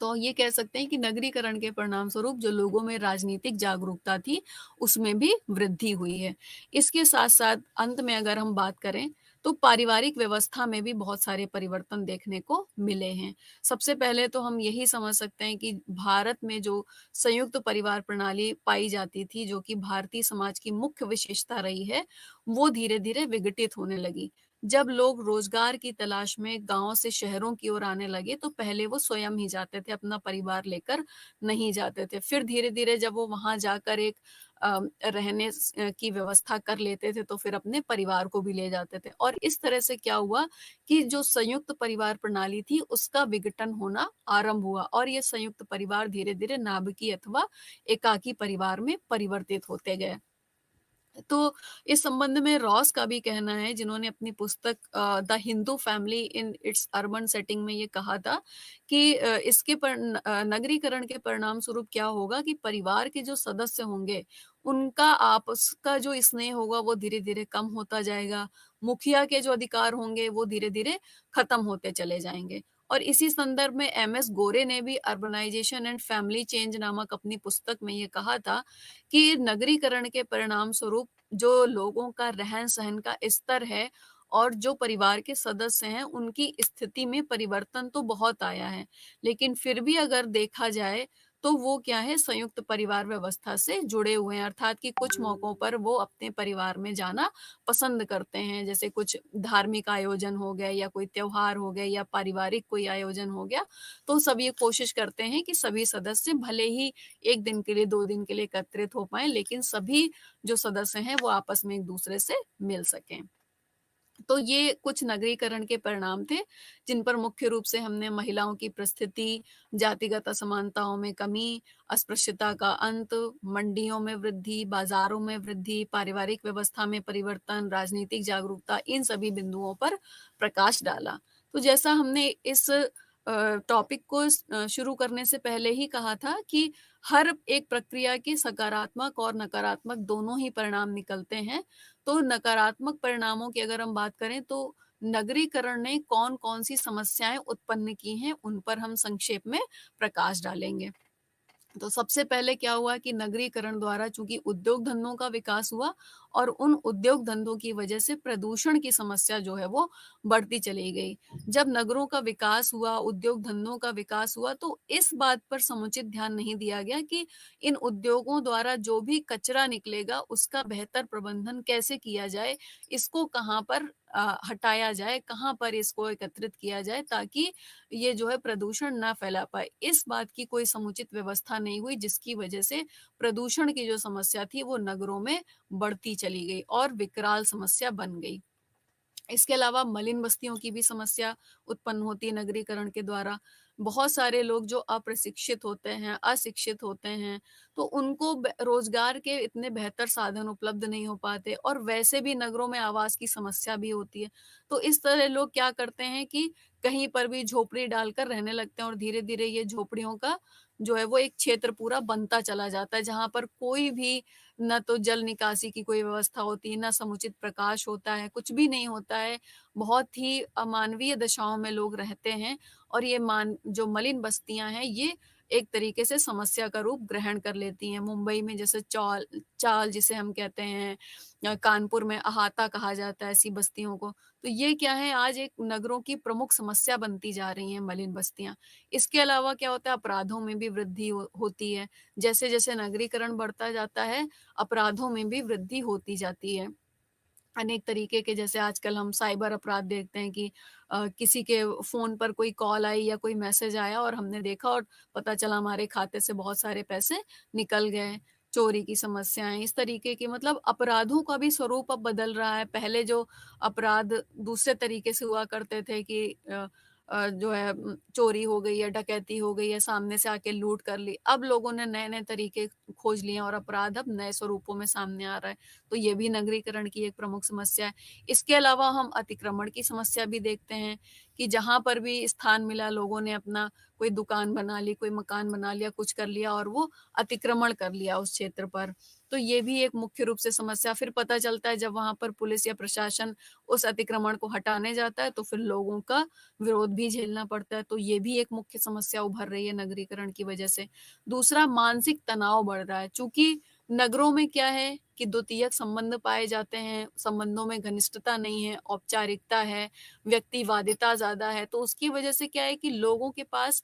तो ये कह सकते हैं कि नगरीकरण के परिणामस्वरूप जो लोगों में राजनीतिक जागरूकता थी, उसमें भी वृद्धि हुई है। इसके साथ-साथ अंत में अगर हम बात करें, तो पारिवारिक व्यवस्था में भी बहुत सारे परिवर्तन देखने को मिले हैं। सबसे पहले तो हम यही समझ सकते हैं कि भारत में जो संयुक्त परिवार प्रणाली पाई जाती थी, जो कि भारतीय समाज की मुख्य विशेषता रही है, वो धीरे-धीरे विघटित होने लगी। जब लोग रोजगार की तलाश में गाँव से शहरों की ओर आने लगे, तो पहले वो स्वयं ही जाते थे, अपना परिवार लेकर नहीं जाते थे। फिर धीरे-धीरे जब वो वहाँ जाकर एक रहने की व्यवस्था कर लेते थे, तो फिर अपने परिवार को भी ले जाते थे और इस तरह से क्या हुआ कि जो संयुक्त परिवार प्रणाली थी, उसका विघटन होना आरंभ हुआ और ये संयुक्त परिवार धीरे-धीरे नाभिकीय अथवा एकाकी परिवार में परिवर्तित होते गए। तो इस संबंध में रॉस का भी कहना है जिन्होंने अपनी पुस्तक the Hindu family in its urban setting में ये कहा था कि नगरीकरण के परिणाम स्वरूप क्या होगा कि परिवार के जो सदस्य होंगे उनका आपस का जो स्नेह होगा वो धीरे धीरे कम होता जाएगा। मुखिया के जो अधिकार होंगे वो धीरे धीरे खत्म होते चले जाएंगे। और इसी संदर्भ में एम.एस. गोरे ने भी अर्बनाइजेशन एंड फैमिली चेंज नामक अपनी पुस्तक में ये कहा था कि नगरीकरण के परिणाम स्वरूप जो लोगों का रहन-सहन का स्तर है और जो परिवार के सदस्य हैं, उनकी स्थिति में परिवर्तन तो बहुत आया है। लेकिन फिर भी अगर देखा जाए, तो वो क्या है, संयुक्त परिवार व्यवस्था से जुड़े हुए हैं, अर्थात कि कुछ मौकों पर वो अपने परिवार में जाना पसंद करते हैं। जैसे कुछ धार्मिक आयोजन हो गए या कोई त्योहार हो गए या पारिवारिक कोई आयोजन हो गया, तो सब ये कोशिश करते हैं कि सभी सदस्य भले ही 1 दिन के लिए, 2 दिन के लिए एकत्रित हो पाएँ, लेकिन सभी जो सदस्य हैं वो आपस में एक-दूसरे से मिल सकें। तो ये कुछ नगरीकरण के परिणाम थे, जिन पर मुख्य रूप से हमने महिलाओं की प्रस्थिति, जातिगत असमानताओं में कमी, अस्पृश्यता का अंत, मंडियों में वृद्धि, बाज़ारों में वृद्धि, पारिवारिक व्यवस्था में परिवर्तन, राजनीतिक जागरूकता, इन सभी बिंदुओं पर प्रकाश डाला। तो जैसा हमने इस टॉपिक को शुरू करने से पहले ही कहा था कि हर एक प्रक्रिया के सकारात्मक और नकारात्मक दोनों ही परिणाम निकलते हैं। तो नकारात्मक परिणामों की अगर हम बात करें तो नगरीकरण ने कौन-कौन सी समस्याएँ उत्पन्न की हैं, उन पर हम संक्षेप में प्रकाश डालेंगे। तो सबसे पहले क्या हुआ कि नगरीकरण द्वारा चूंकि उद्योग धंधों का विकास हुआ और उन उद्योग धंधों की वजह से प्रदूषण की समस्या जो है वो बढ़ती चली गई। जब नगरों का विकास हुआ, उद्योग धंधों का विकास हुआ, तो इस बात पर समुचित ध्यान नहीं दिया गया कि इन उद्योगों द्वारा जो भी कचरा निकलेगा उसका बेहतर प्रबंधन कैसे किया जाए, इसको कहाँ पर हटाया जाए, कहाँ पर इसको एकत्रित किया जाए ताकि ये जो है प्रदूषण ना फैला पाए। इस बात की कोई समुचित व्यवस्था नहीं हुई, जिसकी वजह से प्रदूषण की जो समस्या थी वो नगरों में बढ़ती चली गई और विकराल समस्या बन गई। इसके अलावा मलिन बस्तियों की भी समस्या उत्पन्न होती है नगरीकरण के द्वारा। बहुत सारे लोग जो अप्रशिक्षित होते हैं, अशिक्षित होते हैं, तो उनको रोजगार के इतने बेहतर साधन उपलब्ध नहीं हो पाते और वैसे भी नगरों में आवास की समस्या भी होती है। तो इस तरह लोग क्या करते हैं कि कहीं पर भी झोपड़ी डालकर रहने लगते हैं और धीरे-धीरे ये झोपड़ियों का जो है वो एक क्षेत्र पूरा बनता चला जाता है, जहाँ पर कोई भी ना तो जल निकासी की कोई व्यवस्था होती है, ना समुचित प्रकाश होता है, कुछ भी नहीं होता है। बहुत ही अमानवीय दशाओं में लोग रहते हैं और ये जो मलिन बस्तियाँ हैं, ये एक तरीके से समस्या का रूप ग्रहण कर लेती हैं। मुंबई में जैसे चाल चाल जिसे हम कहते हैं, कानपुर में अहाता कहा जाता है ऐसी बस्तियों को। तो ये क्या है, आज एक नगरों की प्रमुख समस्या बनती जा रही हैं मलिन बस्तियाँ। इसके अलावा क्या होता है, अपराधों में भी वृद्धि होती है। जैसे-जैसे नगरीकरण बढ़ता जाता है, अपराधों में भी वृद्धि होती जाती है। अनेक तरीके के, जैसे आजकल हम साइबर अपराध देखते हैं कि किसी के फ़ोन पर कोई कॉल आई या कोई मैसेज आया और हमने देखा और पता चला हमारे खाते से बहुत सारे पैसे निकल गए। चोरी की समस्याएँ, इस तरीके के मतलब अपराधों का भी स्वरूप अब बदल रहा है। पहले जो अपराध दूसरे तरीके से हुआ करते थे कि जो है चोरी हो गई या डकैती हो गई या सामने से आके लूट कर ली। अब लोगों ने नए-नए तरीके खोज लिए हैं और अपराध अब नए स्वरूपों में सामने आ रहा है। तो ये भी नगरीकरण की एक प्रमुख समस्या है। इसके अलावा हम अतिक्रमण की समस्या भी देखते हैं कि जहाँ पर भी स्थान मिला, लोगों ने अपना कोई दुकान बना ली, कोई मकान बना लिया, कुछ कर लिया और वो अतिक्रमण कर लिया उस क्षेत्र पर। तो ये भी एक मुख्य रूप से समस्या, फिर पता चलता है जब वहाँ पर पुलिस या प्रशासन उस अतिक्रमण को हटाने जाता है तो फिर लोगों का विरोध भी झेलना पड़ता है। तो ये भी एक मुख्य समस्या उभर रही है नगरीकरण की वजह से। दूसरा, मानसिक तनाव बढ़ रहा है। चूँकि नगरों में क्या है कि द्वितीयक संबंध पाए जाते हैं, संबंधों में घनिष्ठता नहीं है, औपचारिकता है, व्यक्तिवादिता ज़्यादा है, तो उसकी वजह से क्या है कि लोगों के पास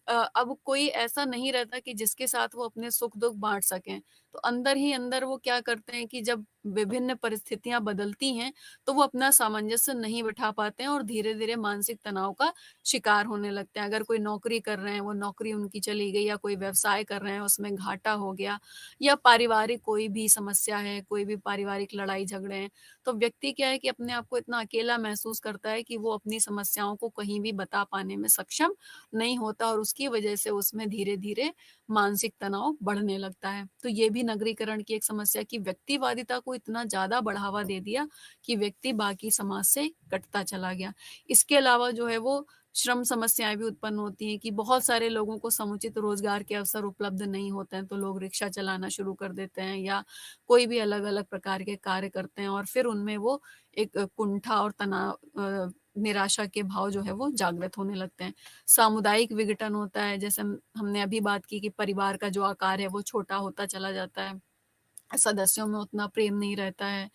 अब कोई ऐसा नहीं रहता कि जिसके साथ वो अपने सुख-दुःख बाँट सकें। तो अंदर ही अंदर वो क्या करते हैं कि जब विभिन्न परिस्थितियाँ बदलती हैं, तो वो अपना सामंजस्य नहीं बिठा पाते हैं और धीरे-धीरे मानसिक तनाव का शिकार होने लगते हैं। अगर कोई नौकरी कर रहे हैं, वो नौकरी उनकी चली गई, या कोई व्यवसाय कर रहे हैं, उसमें घाटा हो गया, या पारिवारिक कोई भी समस्या है, कोई भी पारिवारिक लड़ाई झगड़े हैं, तो व्यक्ति क्या है कि अपने आप को इतना अकेला महसूस करता है कि वो अपनी समस्याओं को कहीं भी बता पाने में सक्षम नहीं होता और उसकी वजह से उसमें धीरे-धीरे मानसिक तनाव बढ़ने लगता है। तो ये भी नगरीकरण की एक समस्या कि व्यक्तिवादिता को इतना ज़्यादा बढ़ावा दे दिया कि व्यक्ति बाकी समाज से कटता चला गया। इसके अलावा जो है वो श्रम समस्याएँ भी उत्पन्न होती हैं कि बहुत सारे लोगों को समुचित रोज़गार के अवसर उपलब्ध नहीं होते हैं, तो लोग रिक्शा चलाना शुरू कर देते हैं या कोई भी अलग-अलग प्रकार के कार्य करते हैं और फिर उनमें वो एक कुंठा और तनाव, निराशा के भाव जो है वो जागृत होने लगते हैं। सामुदायिक विघटन होता है, जैसे हमने अभी बात की कि परिवार का जो आकार है वो छोटा होता चला जाता है। सदस्यों में उतना प्रेम नहीं रहता है।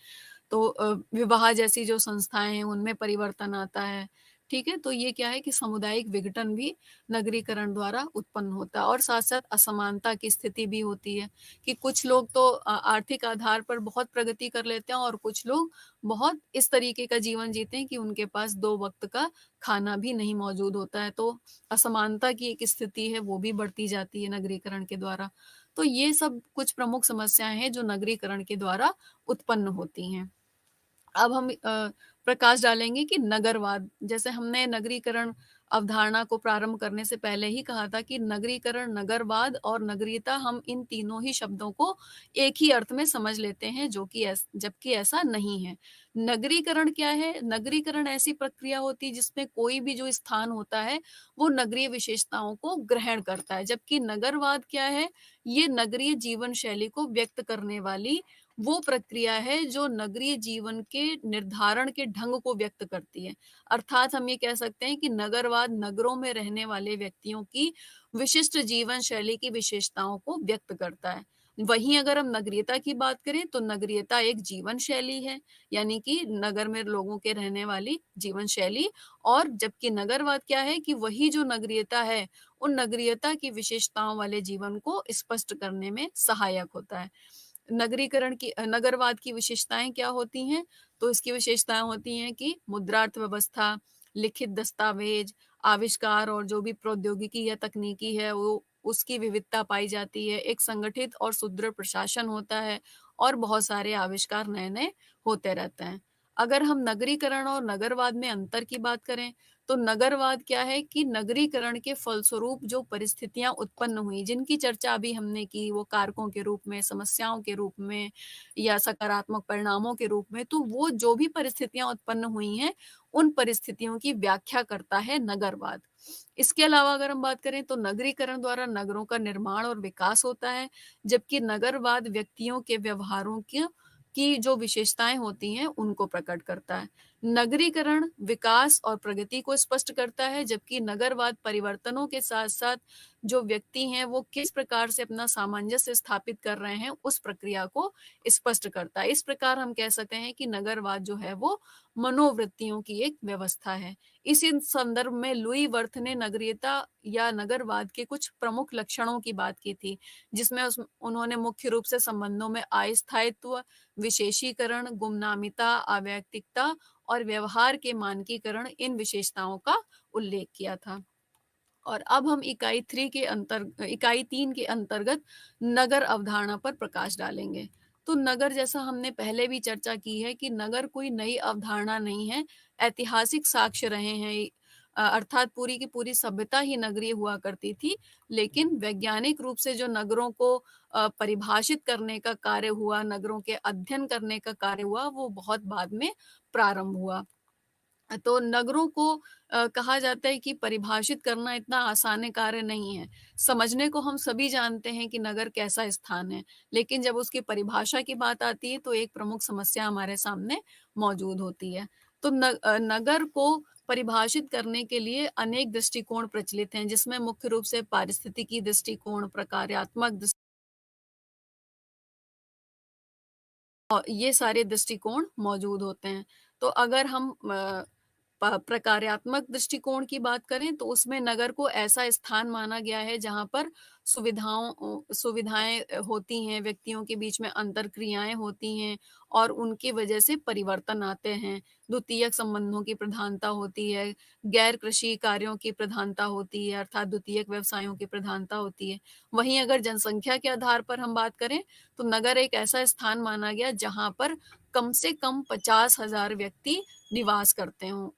तो विवाह जैसी जो संस्थाएँ हैं उनमें परिवर्तन आता है। ठीक है? तो ये क्या है कि सामुदायिक विघटन भी नगरीकरण द्वारा उत्पन्न होता है और साथ-साथ असमानता की स्थिति भी होती है कि कुछ लोग तो आर्थिक आधार पर बहुत प्रगति कर लेते हैं और कुछ लोग बहुत इस तरीके का जीवन जीते हैं कि उनके पास 2 वक़्त का खाना भी नहीं मौजूद होता है। तो असमानता की एक स्थिति है, वो भी बढ़ती जाती है नगरीकरण के द्वारा। तो ये सब कुछ प्रमुख समस्याएँ हैं जो नगरीकरण के द्वारा उत्पन्न होती हैं। अब हम प्रकाश डालेंगे कि नगरवाद, जैसे हमने नगरीकरण अवधारणा को प्रारंभ करने से पहले ही कहा था कि नगरीकरण, नगरवाद और नगरीयता, हम इन तीनों ही शब्दों को एक ही अर्थ में समझ लेते हैं, जो कि जबकि ऐसा नहीं है। नगरीकरण क्या है? नगरीकरण ऐसी प्रक्रिया होती है जिसमें कोई भी जो स्थान होता है, वो नगरीय विशेषताओं को ग्रहण करता है, जबकि नगरवाद क्या है? ये नगरीय जीवन शैली को व्यक्त करने वाली वो प्रक्रिया है जो नगरीय जीवन के निर्धारण के ढंग को व्यक्त करती है। अर्थात हम ये कह सकते हैं कि नगरवाद नगरों में रहने वाले व्यक्तियों की विशिष्ट जीवन शैली की विशेषताओं को व्यक्त करता है। वहीं अगर हम नगरीयता की बात करें तो नगरीयता एक जीवन शैली है, यानी कि नगर में लोगों के रहने वाली जीवन शैली, और जबकि नगरवाद क्या है कि वही जो नगरीयता है, उन नगरीयता की विशेषताओं वाले जीवन को स्पष्ट करने में सहायक होता है। नगरवाद की विशेषताएँ क्या होती हैं? तो इसकी विशेषताएँ होती हैं कि मुद्रा अर्थव्यवस्था, लिखित दस्तावेज, आविष्कार और जो भी प्रौद्योगिकी या तकनीकी है वो उसकी विविधता पाई जाती है। एक संगठित और सुदृढ़ प्रशासन होता है और बहुत सारे आविष्कार नए-नए होते रहते हैं। अगर हम नगरीकरण और नगरवाद में अंतर की बात करें, तो नगरवाद क्या है कि नगरीकरण के फलस्वरूप जो परिस्थितियाँ उत्पन्न हुई, जिनकी चर्चा अभी हमने की, वो कारकों के रूप में, समस्याओं के रूप में या सकारात्मक परिणामों के रूप में, तो वो जो भी परिस्थितियाँ उत्पन्न हुई हैं, उन परिस्थितियों की व्याख्या करता है नगरवाद। इसके अलावा अगर हम बात करें तो नगरीकरण द्वारा नगरों का निर्माण और विकास होता है, जबकि नगरवाद व्यक्तियों के व्यवहारों की जो विशेषताएँ होती हैं, उनको प्रकट करता है। नगरीकरण विकास और प्रगति को स्पष्ट करता है, जबकि नगरवाद परिवर्तनों के साथ-साथ जो व्यक्ति हैं, वो किस प्रकार से अपना सामंजस्य स्थापित कर रहे हैं, उस प्रक्रिया को स्पष्ट करता है। इस प्रकार हम कह सकते हैं कि नगरवाद जो है, वो मनोवृत्तियों की एक व्यवस्था है। इसी संदर्भ में लुई वर्थ ने नगरीयता या नगरवाद के कुछ प्रमुख लक्षणों की बात की थी, जिसमें उन्होंने मुख्य रूप से संबंधों में अस्थायित्व, विशेषीकरण, गुमनामिता, अवैयक्तिकता और व्यवहार के मानकीकरण, इन विशेषताओं का उल्लेख किया था। और अब हम इकाई 3 के अंतर्गत नगर अवधारणा पर प्रकाश डालेंगे। तो नगर, जैसा हमने पहले भी चर्चा की है कि नगर कोई नई अवधारणा नहीं है, ऐतिहासिक साक्ष्य रहे हैं। अर्थात पूरी की पूरी सभ्यता ही नगरीय हुआ करती थी, लेकिन वैज्ञानिक रूप से जो नगरों को परिभाषित करने का कार्य हुआ, नगरों के अध्ययन करने का कार्य हुआ, वो बहुत बाद में प्रारंभ हुआ। तो नगरों को कहा जाता है कि परिभाषित करना इतना आसान कार्य नहीं है। समझने को हम सभी जानते हैं कि नगर कैसा स्थान है, लेकिन जब उसकी परिभाषा की बात आती है तो एक प्रमुख समस्या हमारे सामने मौजूद होती है। तो नगर को परिभाषित करने के लिए अनेक दृष्टिकोण प्रचलित हैं, जिसमें मुख्य रूप से पारिस्थितिकी दृष्टिकोण, प्रकार्यात्मक ये सारे दृष्टिकोण मौजूद होते हैं। तो अगर हम प्रकार्यात्मक दृष्टिकोण की बात करें तो उसमें नगर को ऐसा स्थान माना गया है जहाँ पर सुविधाएं होती हैं, व्यक्तियों के बीच में अंतरक्रियाएं होती हैं और उनकी वजह से परिवर्तन आते हैं। द्वितीयक संबंधों की प्रधानता होती है, गैर कृषि कार्यों की प्रधानता होती है, अर्थात द्वितीयक व्यवसायों की प्रधानता होती है। वहीं अगर जनसंख्या के आधार पर हम बात करें तो नगर एक ऐसा स्थान माना गया जहाँ पर कम से कम 50,000 व्यक्ति निवास करते हों,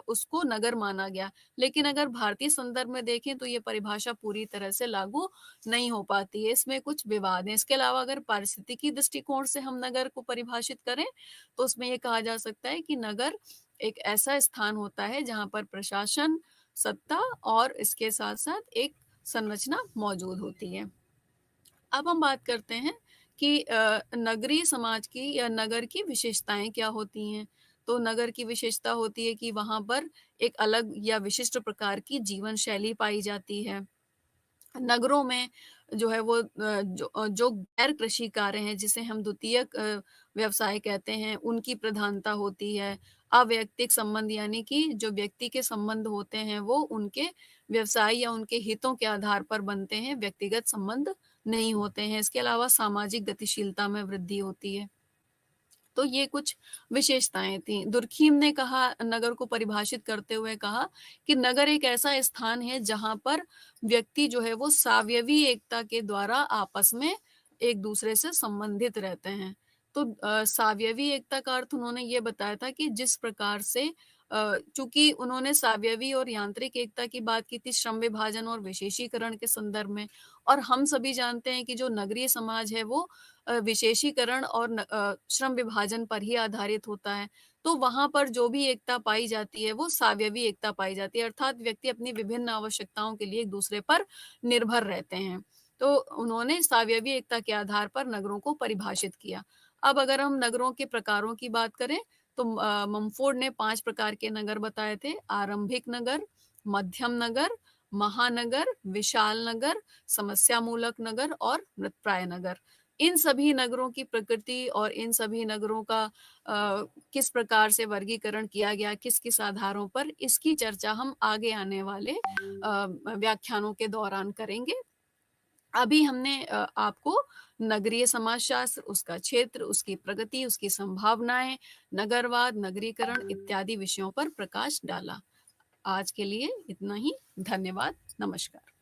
उसको नगर माना गया। लेकिन अगर भारतीय संदर्भ में देखें तो ये परिभाषा पूरी तरह से लागू नहीं हो पाती है, इसमें कुछ विवाद हैं। इसके अलावा अगर पारिस्थितिकी दृष्टिकोण से हम नगर को परिभाषित करें तो उसमें ये कहा जा सकता है कि नगर एक ऐसा स्थान होता है जहाँ पर प्रशासन, सत्ता और इसके साथ-साथ एक संरचना मौजूद होती है। अब हम बात करते हैं कि नगरीय समाज की या नगर की विशेषताएँ क्या होती हैं? तो नगर की विशेषता होती है कि वहाँ पर एक अलग या विशिष्ट प्रकार की जीवन शैली पाई जाती है। नगरों में जो है वो जो गैर कृषि कार्य हैं जिसे हम द्वितीयक व्यवसाय कहते हैं, उनकी प्रधानता होती है। अवैयक्तिक संबंध यानी कि जो व्यक्ति के संबंध होते हैं वो उनके व्यवसाय या उनके हितों के आधार पर बनते हैं, व्यक्तिगत संबंध नहीं होते हैं। इसके अलावा सामाजिक गतिशीलता में वृद्धि होती है। तो ये कुछ विशेषताएँ थीं। दुर्खीम ने कहा, नगर को परिभाषित करते हुए कहा कि नगर एक ऐसा स्थान है जहाँ पर व्यक्ति जो है वो सावयवी एकता के द्वारा आपस में एक-दूसरे से संबंधित रहते हैं। तो सावयवी एकता का अर्थ उन्होंने ये बताया था कि जिस प्रकार से चूँकि उन्होंने सावयवी और यांत्रिक एकता की बात की थी श्रम विभाजन और विशेषीकरण के संदर्भ में, और हम सभी जानते हैं कि जो नगरीय समाज है वो विशेषीकरण और श्रम विभाजन पर ही आधारित होता है। तो वहाँ पर जो भी एकता पाई जाती है वो सावयवी एकता पाई जाती है, अर्थात व्यक्ति अपनी विभिन्न आवश्यकताओं के लिए एक-दूसरे पर निर्भर रहते हैं। तो उन्होंने सावयवी एकता के आधार पर नगरों को परिभाषित किया। अब अगर हम नगरों के प्रकारों की बात करें तो मम्फोर्ड ने 5 प्रकार के नगर बताए थे। आरंभिक नगर, मध्यम नगर, महानगर, विशाल नगर, समस्यामूलक नगर और मृतप्राय नगर। इन सभी नगरों की प्रकृति और इन सभी नगरों का किस प्रकार से वर्गीकरण किया गया, किस-किस आधारों पर, इसकी चर्चा हम आगे आने वाले व्याख्यानों के दौरान करेंगे। अभी हमने आपको नगरीय समाजशास्त्र, उसका क्षेत्र, उसकी प्रगति, उसकी संभावनाएँ, नगरवाद, नगरीकरण इत्यादि विषयों पर प्रकाश डाला। आज के लिए इतना ही। धन्यवाद। नमस्कार।